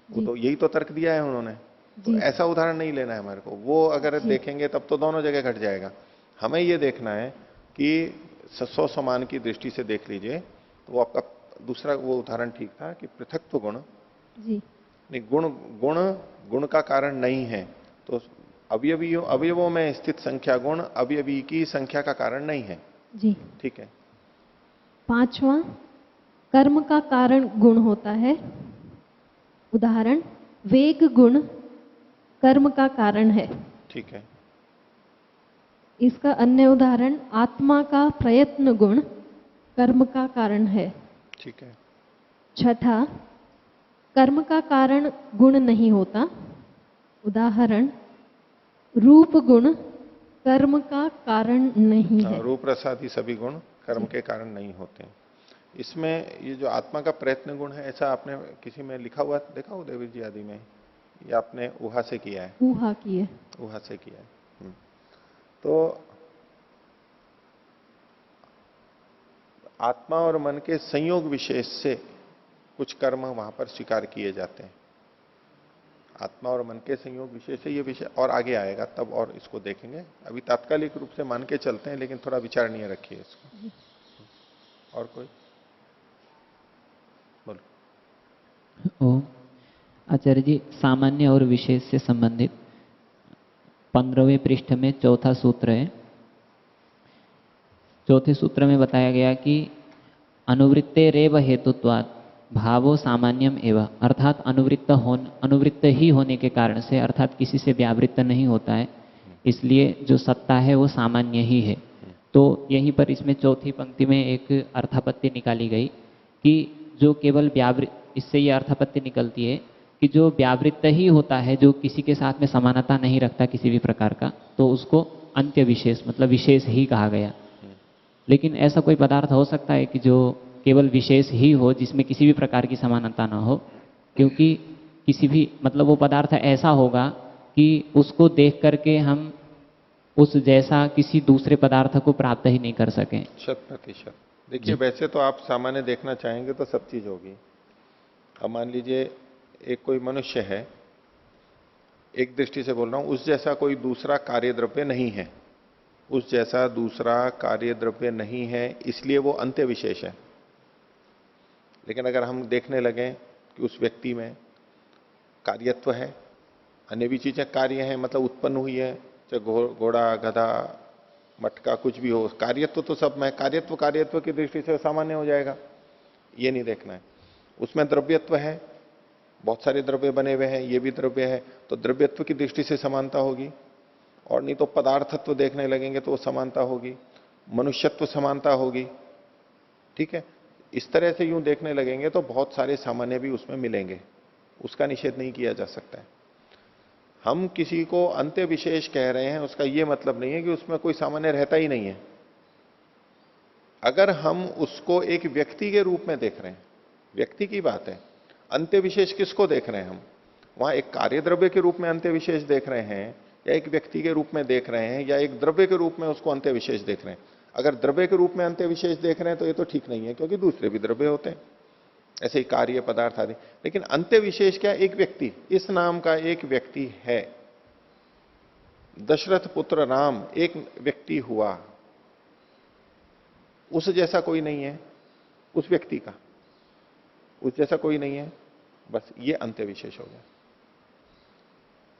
वो तो यही तो तर्क दिया है उन्होंने। तो ऐसा उदाहरण नहीं लेना है हमारे को, वो अगर देखेंगे तब तो दोनों जगह घट जाएगा। हमें ये देखना है कि सस्व समान की दृष्टि से देख लीजिए, तो वो आपका दूसरा वो उदाहरण ठीक था कि पृथक्त्व गुण जी। नहीं, गुण का कारण नहीं है, तो अवयवों में स्थित संख्या गुण अवयवी की संख्या का कारण नहीं है। जी। ठीक है। पांचवा, कर्म का कारण गुण होता है, उदाहरण वेग गुण कर्म का कारण है। ठीक है। इसका अन्य उदाहरण आत्मा का प्रयत्न गुण कर्म का कारण है। ठीक है। छठा, कर्म का कारण गुण नहीं होता। उदाहरण, रूप गुण कर्म का कारण नहीं है। रूप रसादि सभी गुण कर्म के कारण नहीं होते हैं। इसमें ये जो आत्मा का प्रयत्न गुण है, ऐसा आपने किसी में लिखा हुआ देखा उदयवीर जी आदि में, या आपने ऊहा से किया है? ऊहा की है। ऊहा से किया है। तो आत्मा और मन के संयोग विशेष से कुछ कर्म वहां पर स्वीकार किए जाते हैं। आत्मा और मन के संयोग विशेष से ये विषय और आगे आएगा तब और इसको देखेंगे। अभी तात्कालिक रूप से मान के चलते हैं, लेकिन थोड़ा विचारणीय रखिए इसको। और कोई बोलो। ओम। आचार्य जी, सामान्य और विशेष से संबंधित 15वें पृष्ठ में चौथा सूत्र है। चौथे सूत्र में बताया गया कि अनुवृत्ते रेव हेतुत्वात् भावो सामान्यम एवं, अर्थात अनुवृत्त ही होने के कारण से, अर्थात किसी से व्यावृत्त नहीं होता है, इसलिए जो सत्ता है वो सामान्य ही है। तो यहीं पर इसमें चौथी पंक्ति में एक अर्थापत्ति निकाली गई कि जो केवल इससे ये अर्थापत्ति निकलती है कि जो व्यावृत्त ही होता है, जो किसी के साथ में समानता नहीं रखता किसी भी प्रकार का, तो उसको अंत्य विशेष मतलब विशेष ही कहा गया। लेकिन ऐसा कोई पदार्थ हो सकता है कि जो केवल विशेष ही हो, जिसमें किसी भी प्रकार की समानता ना हो? क्योंकि किसी भी मतलब वो पदार्थ ऐसा होगा कि उसको देख करके हम उस जैसा किसी दूसरे पदार्थ को प्राप्त ही नहीं कर सकें। 100%। देखिए, वैसे तो आप सामान्य देखना चाहेंगे तो सब चीज होगी। अब मान लीजिए एक कोई मनुष्य है, एक दृष्टि से बोल रहा हूं, उस जैसा कोई दूसरा कार्य द्रव्य नहीं है, उस जैसा दूसरा कार्य द्रव्य नहीं है, इसलिए वो अंत्य विशेष है। लेकिन अगर हम देखने लगे कि उस व्यक्ति में कार्यत्व है, अन्य भी चीजें कार्य हैं, मतलब उत्पन्न हुई है, चाहे घोड़ा गधा मटका कुछ भी हो, कार्यत्व तो सब में, कार्यत्व की दृष्टि से सामान्य हो जाएगा, ये नहीं देखना है। उसमें द्रव्यत्व है, बहुत सारे द्रव्य बने हुए हैं, ये भी द्रव्य है, तो द्रव्यत्व की दृष्टि से समानता होगी। और नहीं तो पदार्थत्व देखने लगेंगे तो वो समानता होगी, मनुष्यत्व समानता होगी। ठीक है, इस तरह से यूं देखने लगेंगे तो बहुत सारे सामान्य भी उसमें मिलेंगे, उसका निषेध नहीं किया जा सकता है। हम किसी को अंत्य विशेष कह रहे हैं, उसका यह मतलब नहीं है कि उसमें कोई सामान्य रहता ही नहीं है। अगर हम उसको एक व्यक्ति के रूप में देख रहे हैं, व्यक्ति की बात है, अंत्य विशेष किसको देख रहे हैं हम? वहां एक कार्य द्रव्य के रूप में अंत्य विशेष देख रहे हैं, या एक व्यक्ति के रूप में देख रहे हैं, या एक द्रव्य के रूप में उसको अंत्य विशेष देख रहे हैं? अगर द्रव्य के रूप में अंत्य विशेष देख रहे हैं तो ये तो ठीक नहीं है, क्योंकि दूसरे भी द्रव्य होते हैं, ऐसे ही कार्य पदार्थ आदि। लेकिन अंत्य विशेष क्या? एक व्यक्ति, इस नाम का एक व्यक्ति है, दशरथ पुत्र राम एक व्यक्ति हुआ, उस जैसा कोई नहीं है, उस व्यक्ति का उस जैसा कोई नहीं है, बस ये अंत्य विशेष हो गया।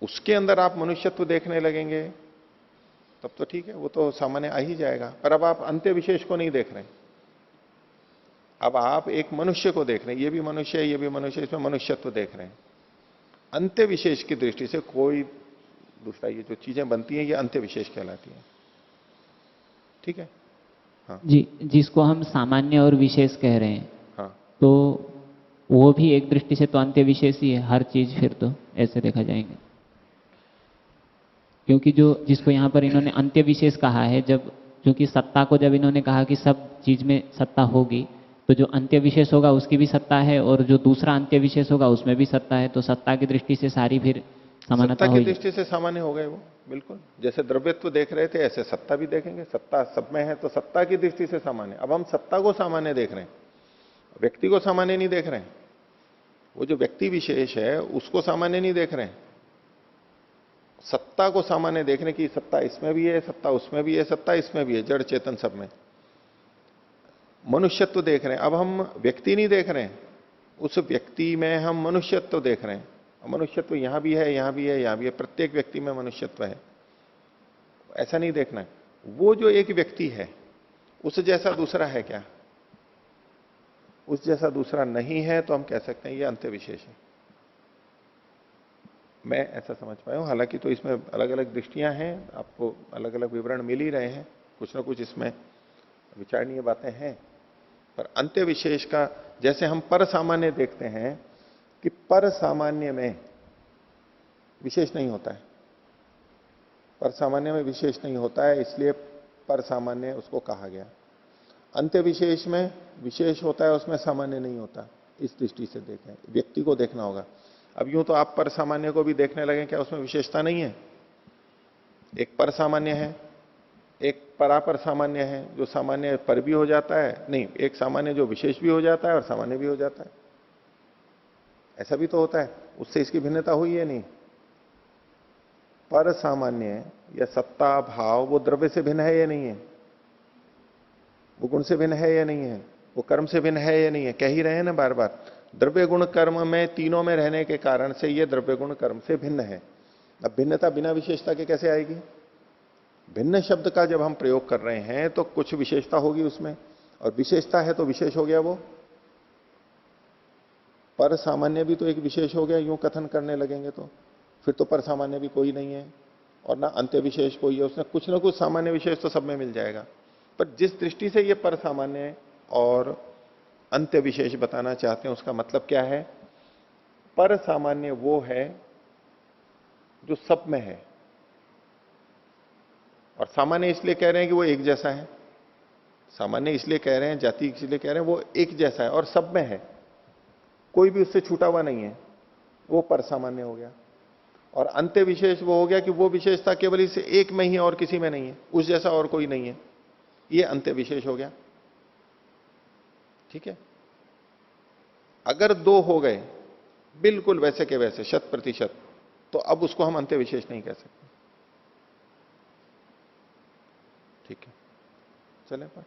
उसके अंदर आप मनुष्यत्व देखने लगेंगे तब तो ठीक है, वो तो सामान्य आ ही जाएगा। पर अब आप अंत्य विशेष को नहीं देख रहे, अब आप एक मनुष्य को देख रहे हैं, ये भी मनुष्य है, ये भी मनुष्य, इसमें मनुष्यत्व देख रहे हैं। अंत्य विशेष की दृष्टि से कोई दूसरा, ये जो चीजें बनती हैं ये अंत्य विशेष कहलाती हैं। ठीक है। हाँ जी, जिसको हम सामान्य और विशेष कह रहे हैं, हाँ, तो वो भी एक दृष्टि से तो अंत्य विशेष ही है हर चीज, फिर तो ऐसे देखा जाएंगे। क्योंकि जो जिसको यहाँ पर इन्होंने अंत्य विशेष कहा है, जब क्योंकि सत्ता को जब इन्होंने कहा कि सब चीज में सत्ता होगी, तो जो अंत्य विशेष होगा उसकी भी सत्ता है, और जो दूसरा अंत्य विशेष होगा उसमें भी सत्ता है, तो सत्ता की दृष्टि से सारी फिर समानता सत्ता की दृष्टि से सामान्य हो गए वो, बिल्कुल। जैसे द्रव्यत्व देख रहे थे ऐसे सत्ता भी देखेंगे, सत्ता सब में है तो सत्ता की दृष्टि से सामान्य। अब हम सत्ता को सामान्य देख रहे हैं, व्यक्ति को सामान्य नहीं देख रहे हैं। वो जो व्यक्ति विशेष है उसको सामान्य नहीं देख रहे हैं, सत्ता को सामान्य देखने की, सत्ता इसमें भी है, सत्ता उसमें भी है, सत्ता इसमें भी है, जड़ चेतन सब में। मनुष्यत्व देख रहे हैं, अब हम व्यक्ति नहीं देख रहे हैं, उस व्यक्ति में हम मनुष्यत्व देख रहे हैं। मनुष्यत्व यहां भी है, यहां भी है, यहां भी है, प्रत्येक व्यक्ति में मनुष्यत्व है, ऐसा नहीं देखना है। वो जो एक व्यक्ति है उस जैसा दूसरा है क्या? उस जैसा दूसरा नहीं है, तो हम कह सकते हैं ये अंत्य विशेष है। मैं ऐसा समझ पाया हूं, हालांकि तो इसमें अलग अलग दृष्टियां हैं, आपको अलग अलग विवरण मिल ही रहे हैं, कुछ ना कुछ इसमें विचारणीय बातें हैं, पर अंत्य विशेष का जैसे हम पर सामान्य देखते हैं कि पर सामान्य में विशेष नहीं होता है, पर सामान्य में विशेष नहीं होता है, इसलिए पर सामान्य उसको कहा गया। अंत्य विशेष में विशेष होता है, उसमें सामान्य नहीं होता। इस दृष्टि से देखें, व्यक्ति को देखना होगा। अब यूं तो आप पर सामान्य को भी देखने लगे, क्या उसमें विशेषता नहीं है? एक पर सामान्य है, एक परापर सामान्य है, जो सामान्य पर भी हो जाता है, नहीं, एक सामान्य जो विशेष भी हो जाता है और सामान्य भी हो जाता है, ऐसा भी तो होता है। उससे इसकी भिन्नता हुई है नहीं। पर सामान्य या सत्ता भाव वो द्रव्य से भिन्न है या नहीं है? वो गुण से भिन्न है या नहीं है? वो कर्म से भिन्न है या नहीं है? कह ही रहे हैं ना बार बार, द्रव्य गुण कर्म में तीनों में रहने के कारण से ये द्रव्य गुण कर्म से भिन्न है। अब भिन्नता बिना विशेषता के कैसे आएगी? भिन्न शब्द का जब हम प्रयोग कर रहे हैं तो कुछ विशेषता होगी उसमें, और विशेषता है तो विशेष हो गया वो। पर सामान्य भी तो एक विशेष हो गया, यूं कथन करने लगेंगे तो फिर तो पर सामान्य भी कोई नहीं है और ना अंत्य विशेष कोई है, उसमें कुछ ना कुछ सामान्य विशेष तो सब में मिल जाएगा। पर जिस दृष्टि से ये पर सामान्य और अंत्य विशेष बताना चाहते हैं, उसका मतलब क्या है? पर सामान्य वो है जो सब में है, और सामान्य इसलिए कह रहे हैं कि वो एक जैसा है। सामान्य इसलिए कह रहे हैं, जाति इसलिए कह रहे हैं वो एक जैसा है और सब में है, कोई भी उससे छूटा हुआ नहीं है, वो पर सामान्य हो गया। और अंत्य विशेष वो हो गया कि वो विशेषता केवल इस एक में ही है और किसी में नहीं है, उस जैसा और कोई नहीं है, ये अंत्य विशेष हो गया। ठीक है। अगर दो हो गए बिल्कुल वैसे के वैसे 100%, तो अब उसको हम अंत्य विशेष नहीं कह सकते। ठीक है, चले पाठ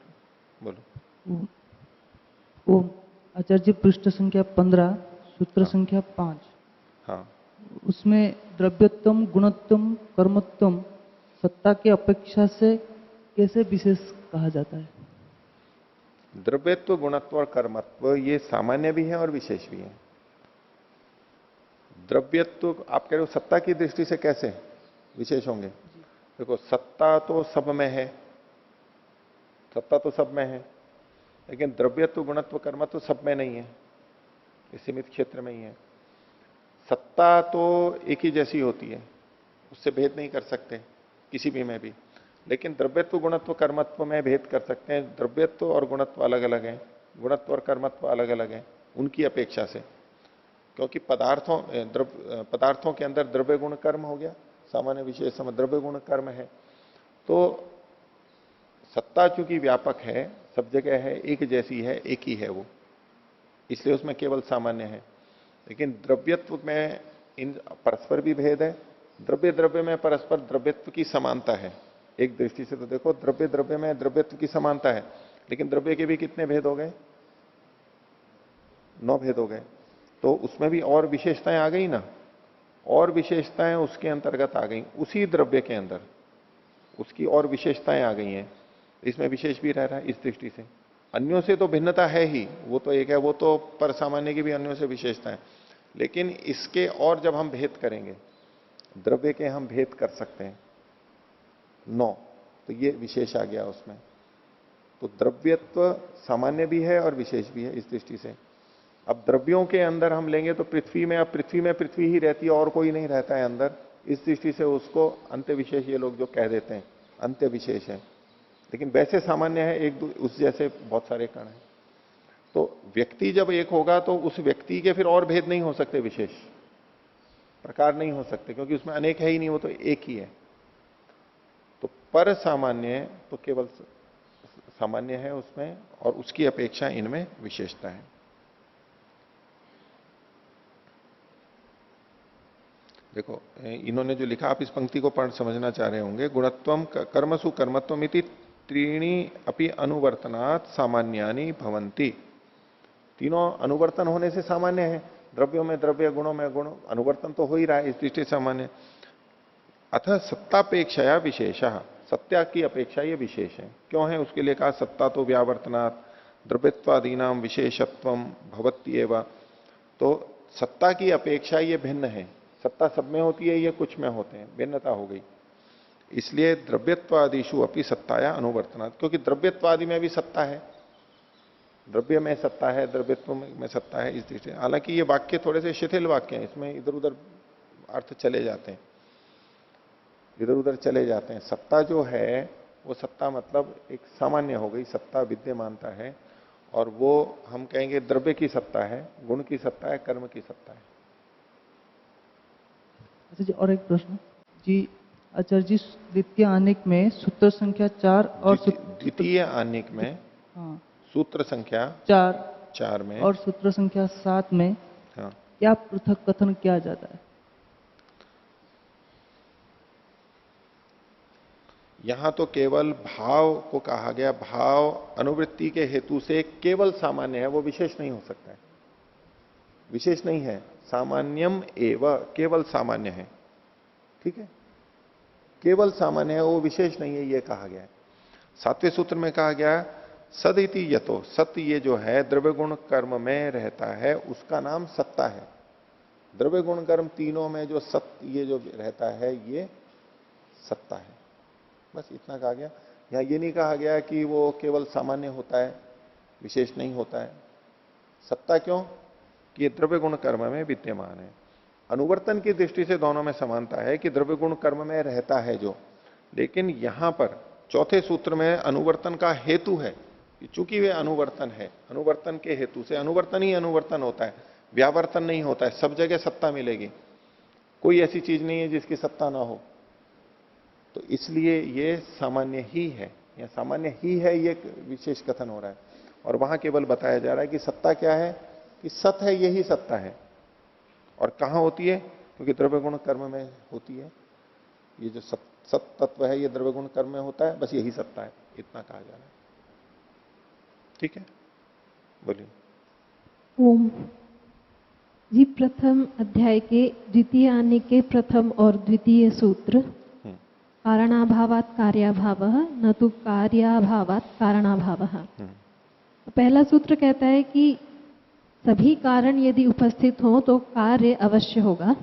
बोलो। ओम। आचार्य जी, पृष्ठ संख्या 15, सूत्र संख्या 5। हाँ, उसमें द्रव्यत्वम, गुणत्वम, कर्मत्वम सत्ता की अपेक्षा से कैसे विशेष कहा जाता है? द्रव्यत्व, गुणत्व और कर्मत्व ये सामान्य भी है और विशेष भी है। द्रव्यत्व आप कह रहे हो सत्ता की दृष्टि से कैसे विशेष होंगे? देखो, सत्ता तो सब में है, सत्ता तो सब में है, लेकिन द्रव्यत्व, गुणत्व, कर्मत्व सब में नहीं है, इस सीमित क्षेत्र में ही है। सत्ता तो एक ही जैसी होती है, उससे भेद नहीं कर सकते किसी भी में भी, लेकिन द्रव्यत्व, गुणत्व, कर्मत्व में भेद कर सकते हैं। द्रव्यत्व और गुणत्व अलग अलग हैं, गुणत्व और कर्मत्व अलग अलग हैं उनकी अपेक्षा से, क्योंकि पदार्थों के अंदर द्रव्य गुण कर्म हो गया, सामान्य विशेष समय द्रव्य गुण कर्म है। तो सत्ता चूंकि व्यापक है, सब जगह है, एक जैसी है, एक ही है वो, इसलिए उसमें केवल सामान्य है। लेकिन द्रव्यत्व में इन परस्पर भी भेद है, द्रव्य द्रव्य में परस्पर द्रव्यत्व की समानता है। एक दृष्टि से तो देखो, द्रव्य द्रव्य में द्रव्यत्व की समानता है, लेकिन द्रव्य के भी कितने भेद हो गए? 9 भेद हो गए। तो उसमें भी और विशेषताएं आ गई ना, और विशेषताएं उसके अंतर्गत आ गई, उसी द्रव्य के अंदर उसकी और विशेषताएं आ गई हैं, इसमें विशेष भी रह रहा है। इस दृष्टि से अन्यों से तो भिन्नता है ही, वो तो एक है, वो तो पर सामान्य की भी अन्यों से विशेषता है, लेकिन इसके और जब हम भेद करेंगे, द्रव्य के हम भेद कर सकते हैं 9, तो ये विशेष आ गया उसमें। तो द्रव्यत्व सामान्य भी है और विशेष भी है इस दृष्टि से। अब द्रव्यों के अंदर हम लेंगे तो पृथ्वी में, अब पृथ्वी में पृथ्वी ही रहती है और कोई नहीं रहता है अंदर, इस दृष्टि से उसको अंत्य विशेष ये लोग जो कह देते हैं अंत्य विशेष है, लेकिन वैसे सामान्य है, एक उस जैसे बहुत सारे कण हैं। तो व्यक्ति जब एक होगा तो उस व्यक्ति के फिर और भेद नहीं हो सकते, विशेष प्रकार नहीं हो सकते, क्योंकि उसमें अनेक है ही नहीं, वो तो एक ही है। तो पर सामान्य तो केवल सामान्य है उसमें, और उसकी अपेक्षा इनमें विशेषता है। देखो, इन्होंने जो लिखा, आप इस पंक्ति को पढ़ समझना चाह रहे होंगे। गुणत्वम कर्मसु कर्मत्वम इति त्रीणी अपि अनुवर्तनात् सामान्यानि भवन्ति। तीनों अनुवर्तन होने से सामान्य है, द्रव्यों में द्रव्य, गुणों में गुण, अनुवर्तन तो हो ही रहा है, इस दृष्टि से सामान्य। अतः सत्तापेक्षया विशेषः, सत्या की अपेक्षा ये विशेष है। क्यों है? उसके लिए कहा सत्ता तो व्यावर्तनात् द्रव्यत्वादीनाम विशेषत्वम भवत्येव। तो सत्ता की अपेक्षा ये भिन्न है, सत्ता सब में होती है, ये कुछ में होते हैं, भिन्नता हो गई। इसलिए द्रव्यत्वादिशु अपनी सत्ताया अनुवर्तनात्, क्योंकि द्रव्यत्वादि में भी सत्ता है, द्रव्य में सत्ता है, द्रव्यत्व में सत्ता है, इस दृष्टि से। हालांकि ये वाक्य थोड़े से शिथिल वाक्य हैं, इसमें इधर उधर अर्थ चले जाते हैं, इधर उधर चले जाते हैं। सत्ता जो है वो सत्ता मतलब एक सामान्य हो गई, सत्ता विद्यमानता है, और वो हम कहेंगे द्रव्य की सत्ता है, गुण की सत्ता है, कर्म की सत्ता है। अच्छा जी, और एक प्रश्न जी, आचार्य जी, द्वितीय आनेक में सूत्र संख्या 4 और द्वितीय आनेक में हाँ, सूत्र संख्या 4 में और सूत्र संख्या 7 में हाँ, क्या पृथक कथन किया जाता है? यहां तो केवल भाव को कहा गया, भाव अनुवृत्ति के हेतु से केवल सामान्य है, वो विशेष नहीं हो सकता है, विशेष नहीं है। सामान्यम एव, केवल सामान्य है, ठीक है, केवल सामान्य है, वो विशेष नहीं है, ये कहा गया है। 7वें सूत्र में कहा गया सदिति यतो, सत्य ये जो है द्रव्य गुण कर्म में रहता है, उसका नाम सत्ता है। द्रव्य गुण कर्म तीनों में जो सत्य ये जो रहता है, ये सत्ता है, बस इतना कहा गया। यहां ये नहीं कहा गया कि वो केवल सामान्य होता है, विशेष नहीं होता है। सत्ता क्यों? कि ये द्रव्य गुण कर्म में विद्यमान है। अनुवर्तन की दृष्टि से दोनों में समानता है कि द्रव्य गुण कर्म में रहता है जो, लेकिन यहां पर चौथे सूत्र में अनुवर्तन का हेतु है, चूंकि वे अनुवर्तन है, अनुवर्तन के हेतु से, अनुवर्तन ही अनुवर्तन होता है, व्यावर्तन नहीं होता है। सब जगह सत्ता मिलेगी, कोई ऐसी चीज नहीं है जिसकी सत्ता ना हो, तो इसलिए ये सामान्य ही है, या सामान्य ही है, ये विशेष कथन हो रहा है। और वहां केवल बताया जा रहा है कि सत्ता क्या है, कि सत है, यही सत्ता है। और कहां होती है? क्योंकि द्रव्य गुण कर्म में होती है, ये जो सत तत्व है ये द्रव्य गुण कर्म में होता है, बस यही सत्ता है, इतना कहा जा रहा है। ठीक है, बोलिए। ओम जी, प्रथम अध्याय के द्वितीय आने के प्रथम और द्वितीय सूत्र, कारणाभावात् कार्याभावः न तो कार्याभावात् कारणाभावः। पहला सूत्र कहता है कि सभी कारण यदि उपस्थित हो तो कार्य अवश्य होगा।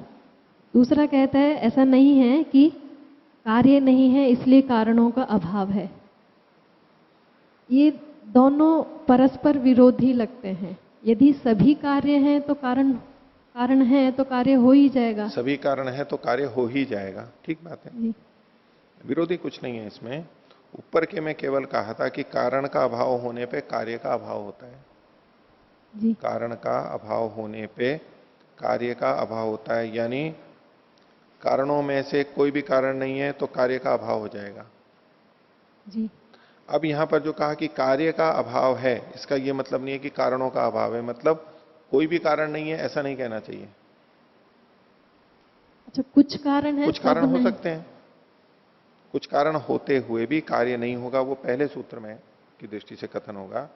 दूसरा कहता है ऐसा नहीं है कि कार्य नहीं है इसलिए कारणों का अभाव है। ये दोनों परस्पर विरोधी लगते हैं। यदि सभी कार्य हैं तो कारण है तो कार्य हो ही जाएगा। सभी कारण है तो कार्य हो ही जाएगा, ठीक बात है, विरोधी कुछ नहीं है इसमें। ऊपर के में केवल कहा था कि कारण का अभाव होने पे कार्य का अभाव होता है जी। कारण का अभाव होने पे कार्य का अभाव होता है, यानी कारणों में से कोई भी कारण नहीं है तो कार्य का अभाव हो जाएगा जी। अब यहां पर जो कहा कि कार्य का अभाव है, इसका यह मतलब नहीं है कि कारणों का अभाव है, मतलब कोई भी कारण नहीं है ऐसा नहीं कहना चाहिए। अच्छा, कुछ कारण है, कुछ कारण हो सकते हैं, कुछ कारण होते हुए भी कार्य नहीं होगा, वो पहले सूत्र में की दृष्टि से कथन होगा।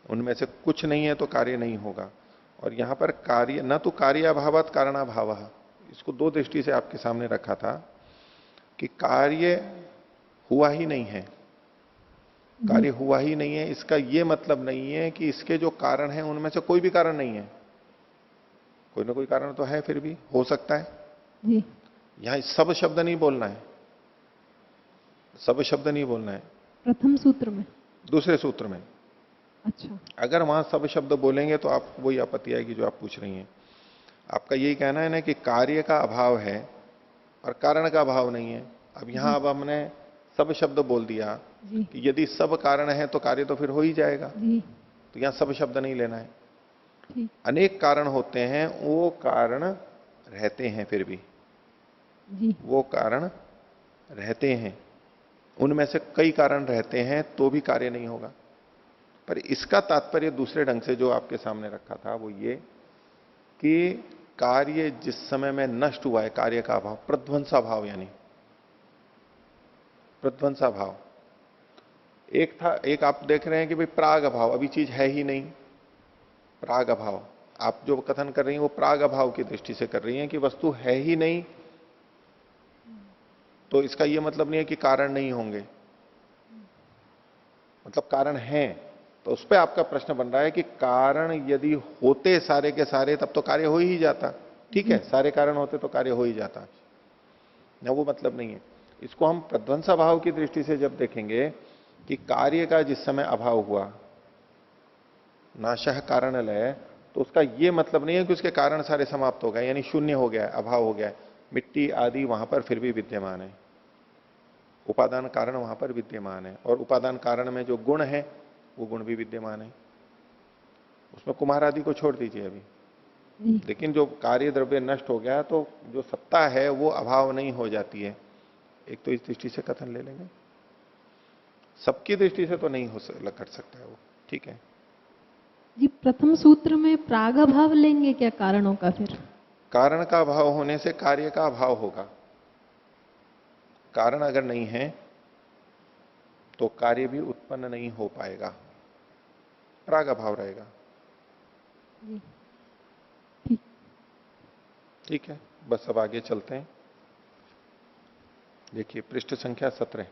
उनमें से कुछ नहीं है तो कार्य नहीं होगा। और यहां पर कार्य न तो कार्य अभावात कारणाभाव, इसको दो दृष्टि से आपके सामने रखा था कि कार्य हुआ ही नहीं है, कार्य हुआ ही नहीं है, इसका यह मतलब नहीं है कि इसके जो कारण हैं उनमें से कोई भी कारण नहीं है, कोई ना कोई कारण तो है, फिर भी हो सकता है जी। यहां सब शब्द नहीं बोलना है, सब शब्द नहीं बोलना है प्रथम सूत्र में, दूसरे सूत्र में। अच्छा, अगर वहां सब शब्द बोलेंगे तो आपको वही आपत्ति आएगी जो आप पूछ रही हैं। आपका यही कहना है ना कि कार्य का अभाव है और कारण का अभाव नहीं है। अब यहां अब हमने सब शब्द बोल दिया जी। कि यदि सब कारण है तो कार्य तो फिर हो ही जाएगा, जी। तो यहां सब शब्द नहीं लेना है। ठीक। अनेक कारण होते हैं, वो कारण रहते हैं, फिर भी जी। वो कारण रहते हैं, उनमें से कई कारण रहते हैं तो भी कार्य नहीं होगा। पर इसका तात्पर्य दूसरे ढंग से जो आपके सामने रखा था वो ये कि कार्य जिस समय में नष्ट हुआ है, कार्य का अभाव, प्रध्वंसा भाव, यानी प्रध्वंसा भाव एक था, एक आप देख रहे हैं कि भाई प्राग अभाव, अभी चीज है ही नहीं, प्राग अभाव। आप जो कथन कर रही हैं वो प्राग अभाव की दृष्टि से कर रही हैं कि वस्तु है ही नहीं, तो इसका यह मतलब नहीं है कि कारण नहीं होंगे, मतलब कारण है। तो उस पर आपका प्रश्न बन रहा है कि कारण यदि होते सारे के सारे तब तो कार्य हो ही जाता, ठीक है, सारे कारण होते तो कार्य हो ही जाता ना, वो मतलब नहीं है। इसको हम प्रध्वंसा भाव की दृष्टि से जब देखेंगे कि कार्य का जिस समय अभाव हुआ, नाशः कारण लय, तो उसका ये मतलब नहीं है कि उसके कारण सारे समाप्त हो गए, यानी शून्य हो गया है, अभाव हो गया है। मिट्टी आदि वहां पर फिर भी विद्यमान है, उपादान कारण वहां पर विद्यमान है, और उपादान कारण में जो गुण है वो गुण भी विद्यमान है। उसमें कुम्हार आदि को छोड़ दीजिए अभी, लेकिन जो कार्य द्रव्य नष्ट हो गया तो जो सत्ता है वो अभाव नहीं हो जाती है। एक तो इस दृष्टि से कथन ले लेंगे, सबकी दृष्टि से तो नहीं हो कर सकता है वो, ठीक है जी। प्रथम सूत्र में प्राग अभाव लेंगे क्या कारणों का? फिर कारण का अभाव होने से कार्य का अभाव होगा। कारण अगर नहीं है तो कार्य भी उत्पन्न नहीं हो पाएगा, प्राग अभाव रहेगा। जी ठीक है, बस अब आगे चलते हैं। देखिए पृष्ठ संख्या 17,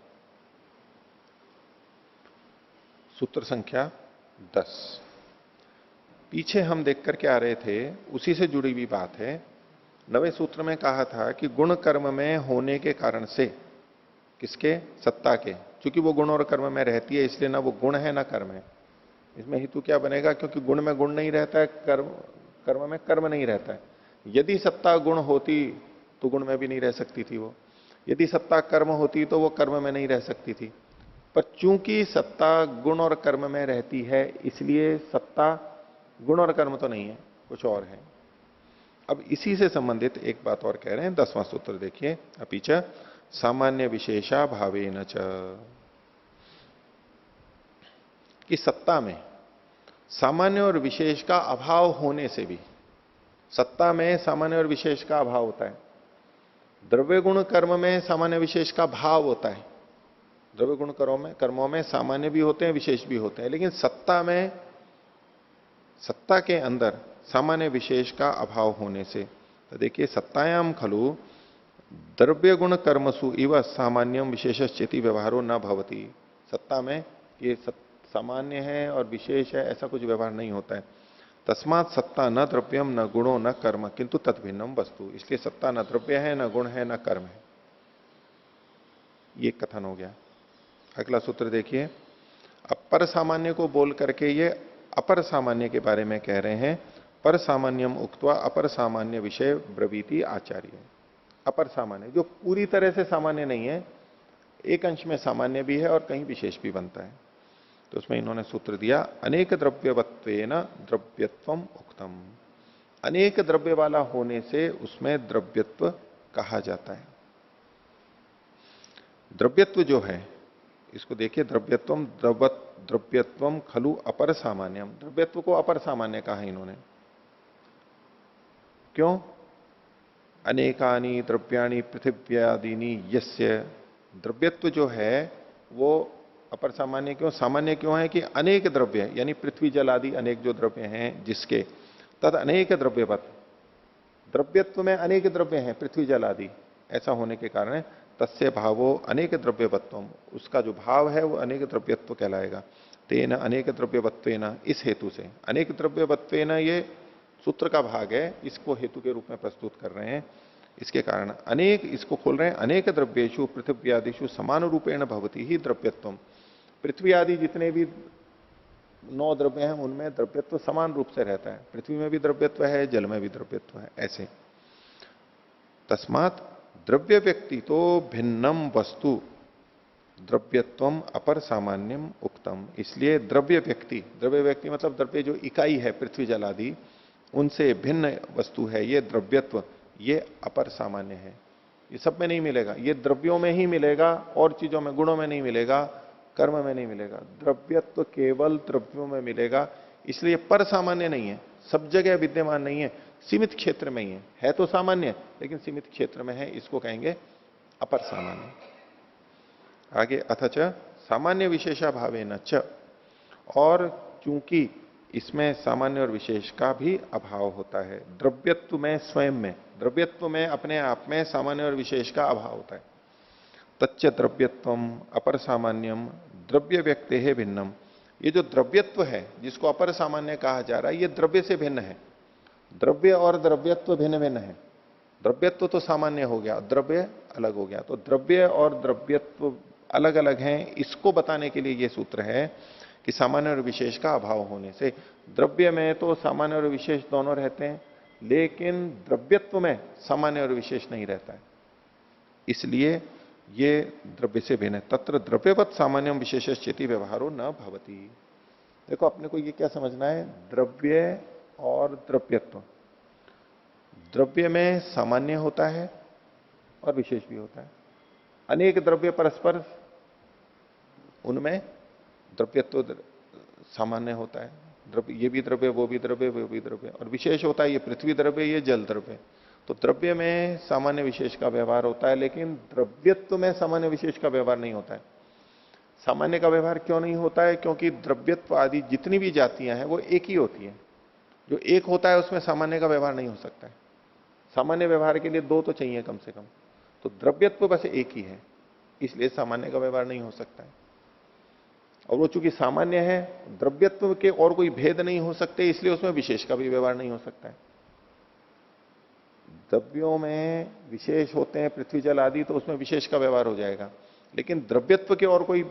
सूत्र संख्या 10। पीछे हम देख करके आ रहे थे, उसी से जुड़ी हुई बात है। नवे सूत्र में कहा था कि गुण कर्म में होने के कारण से, किसके? सत्ता के, क्योंकि वो गुण और कर्म में रहती है, इसलिए ना वो गुण है ना कर्म है। इसमें हेतु क्या बनेगा? क्योंकि गुण में गुण नहीं रहता है, कर्म में कर्म नहीं रहता है। यदि सत्ता गुण होती तो गुण में भी नहीं रह सकती थी वो, यदि सत्ता कर्म होती तो वो कर्म में नहीं रह सकती थी। पर चूंकि सत्ता गुण और कर्म में रहती है, इसलिए सत्ता गुण और कर्म तो नहीं है, कुछ और है। अब इसी से संबंधित एक बात और कह रहे हैं, 10वां सूत्र देखिए, अपीच सामान्य विशेषा भावेन च, कि सत्ता में सामान्य और विशेष का अभाव होने से भी, सत्ता में सामान्य और विशेष का अभाव होता है। द्रव्य गुण कर्म में सामान्य विशेष का भाव होता है। द्रव्य गुण कर्मों में सामान्य भी होते हैं, विशेष भी होते हैं, लेकिन सत्ता में, सत्ता के अंदर सामान्य विशेष का अभाव होने से, तो देखिए सत्तायाम खलु द्रव्य गुण कर्मसु इव सामान्यम विशेषश्चेति व्यवहारो न भवति। सत्ता में ये सामान्य है और विशेष है, ऐसा कुछ व्यवहार नहीं होता है। तस्मात सत्ता न द्रव्यम न गुणो न कर्म किंतु तद्भिन्नम वस्तु, इसलिए सत्ता न द्रव्य है, न गुण है, न कर्म है। ये कथन हो गया। अगला सूत्र देखिए, अब पर सामान्य को बोल करके ये अपर सामान्य के बारे में कह रहे हैं। पर सामान्यम उक्त्वा अपर सामान्य विषय ब्रवीति आचार्य। अपर सामान्य जो पूरी तरह से सामान्य नहीं है, एक अंश में सामान्य भी है और कहीं विशेष भी बनता है। तो उसमें इन्होंने सूत्र दिया, अनेक द्रव्यवत्वेन द्रव्यत्वम उक्तम। अनेक द्रव्य वाला होने से उसमें द्रव्यत्व कहा जाता है। द्रव्यत्व जो है, इसको देखिए, द्रव्यत्वम द्रव्यत्वम खलु अपर सामान्यम, द्रव्यत्व को अपर सामान्य कहा इन्होंने। क्यों? अनेकानि द्रव्याणि पृथिव्यादीनि यस्य, द्रव्यत्व जो है वो अपर सामान्य क्यों, सामान्य क्यों है? कि अनेक द्रव्य, यानी पृथ्वी जल आदि अनेक जो द्रव्य हैं जिसके, तद अनेक द्रव्यवत, द्रव्यत्व में अनेक द्रव्य हैं पृथ्वी जल आदि, ऐसा होने के कारण तस्य भावो अनेक द्रव्यवत्वम, उसका जो भाव है वो अनेक द्रव्यत्व कहलाएगा। तेन अनेक द्रव्यवत्वेन, इस हेतु से अनेक द्रव्यवत्वेन, ये सूत्र का भाग है, इसको हेतु के रूप में प्रस्तुत कर रहे हैं। इसके कारण अनेक, इसको खोल रहे हैं, अनेक द्रव्येषु पृथ्व्यादिषु समान रूपेण भवति ही द्रव्यत्वम। पृथ्वी आदि जितने भी 9 द्रव्य हैं उनमें द्रव्यत्व समान रूप से रहता है। पृथ्वी में भी द्रव्यत्व है, जल में भी द्रव्यत्व है, ऐसे। तस्मात द्रव्य व्यक्ति तो भिन्नम वस्तु द्रव्यत्वम अपर सामान्यम उक्तम, इसलिए द्रव्य व्यक्ति मतलब द्रव्य जो इकाई है पृथ्वी जल आदि, उनसे भिन्न वस्तु है ये द्रव्यत्व, ये अपर सामान्य है। ये सब में नहीं मिलेगा, ये द्रव्यों में ही मिलेगा, और चीजों में, गुणों में नहीं मिलेगा, कर्म में नहीं मिलेगा। द्रव्यत्व केवल द्रव्यों में मिलेगा, इसलिए पर सामान्य नहीं है, सब जगह विद्यमान नहीं है, सीमित क्षेत्र में ही है तो सामान्य, लेकिन सीमित क्षेत्र में है, इसको कहेंगे अपर सामान्य। आगे अथच सामान्य विशेषा भावेन च, और चूंकि इसमें सामान्य और विशेष का भी अभाव होता है। द्रव्यत्व में, स्वयं में, द्रव्यत्व में अपने आप में सामान्य और विशेष का अभाव होता है। तच्च द्रव्यत्वम अपर सामान्यम द्रव्य व्यक्ति है भिन्नम, ये जो द्रव्यत्व है जिसको अपर सामान्य कहा जा रहा है, ये द्रव्य से भिन्न है। द्रव्य और द्रव्यत्व भिन्न भिन्न है। द्रव्यत्व तो सामान्य हो गया, द्रव्य अलग हो गया। तो द्रव्य और द्रव्यत्व अलग अलग हैं, इसको बताने के लिए यह सूत्र है कि सामान्य और विशेष का अभाव होने से, द्रव्य में तो सामान्य और विशेष दोनों रहते हैं, लेकिन द्रव्यत्व में सामान्य और विशेष नहीं रहता है, इसलिए ये द्रव्य से भिन्न है। तत्र द्रव्यवत सामान्यम विशेषश्चेति व्यवहारो न भवति। देखो अपने को ये क्या समझना है, द्रव्य और द्रव्यत्व। द्रव्य में सामान्य होता है और विशेष भी होता है। अनेक द्रव्य परस्पर, उनमें द्रव्यत्व सामान्य होता है, द्रव्य ये भी द्रव्य, वो भी द्रव्य, वो भी द्रव्य, और विशेष होता है ये पृथ्वी द्रव्य, ये जल द्रव्य। तो द्रव्य में सामान्य विशेष का व्यवहार होता है, लेकिन द्रव्यत्व में सामान्य विशेष का व्यवहार नहीं होता है। सामान्य का व्यवहार क्यों नहीं होता है? क्योंकि द्रव्यत्व आदि जितनी भी जातियां हैं वो एक ही होती है। जो एक होता है उसमें सामान्य का व्यवहार नहीं हो सकता है। सामान्य व्यवहार के लिए दो तो चाहिए कम से कम। तो द्रव्यत्व बस एक ही है, इसलिए सामान्य का व्यवहार नहीं हो सकता है। और वो चूंकि सामान्य है, द्रव्यत्व के और कोई भेद नहीं हो सकते, इसलिए उसमें विशेष का भी व्यवहार नहीं हो सकता है। द्रव्यों में विशेष होते हैं, पृथ्वी जल आदि, तो उसमें विशेष का व्यवहार हो जाएगा, लेकिन द्रव्यत्व के और कोई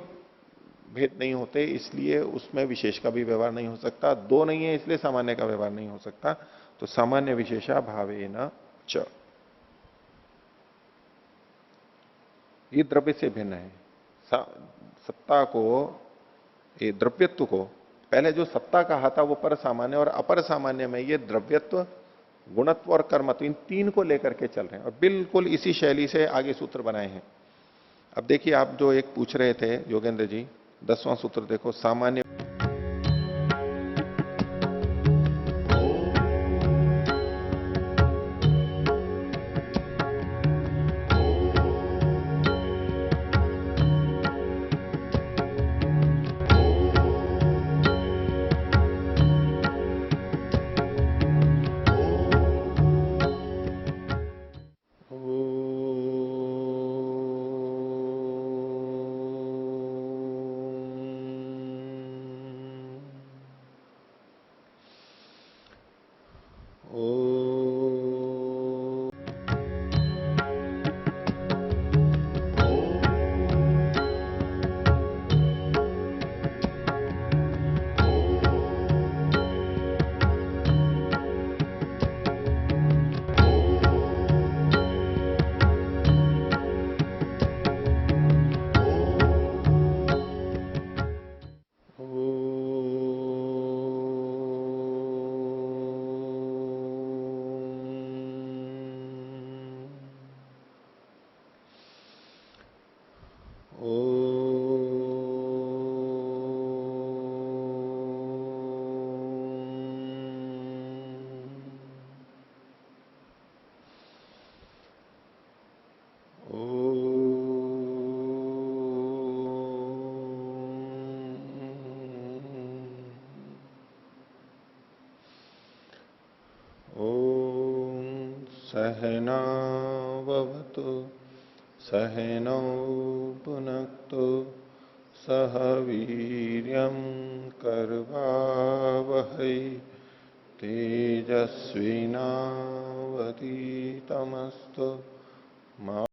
भेद नहीं होते, इसलिए उसमें विशेष का भी व्यवहार नहीं हो सकता। दो नहीं है इसलिए सामान्य का व्यवहार नहीं हो सकता। तो सामान्य विशेषा भावेन च, ये द्रव्य से भिन्न है। सत्ता को, ये द्रव्यत्व को, पहले जो सत्ता कहा था वो पर सामान्य और अपर सामान्य में ये द्रव्यत्व, गुणत्व और कर्मत्व, इन तीन को लेकर के चल रहे हैं और बिल्कुल इसी शैली से आगे सूत्र बनाए हैं। अब देखिए, आप जो एक पूछ रहे थे योगेंद्र जी, 10वां सूत्र देखो, सामान्य सहनाववतु सहनौ भुनक्तु सह वीर्यं कर्वावहै तेजस्विनावधीतमस्तु मा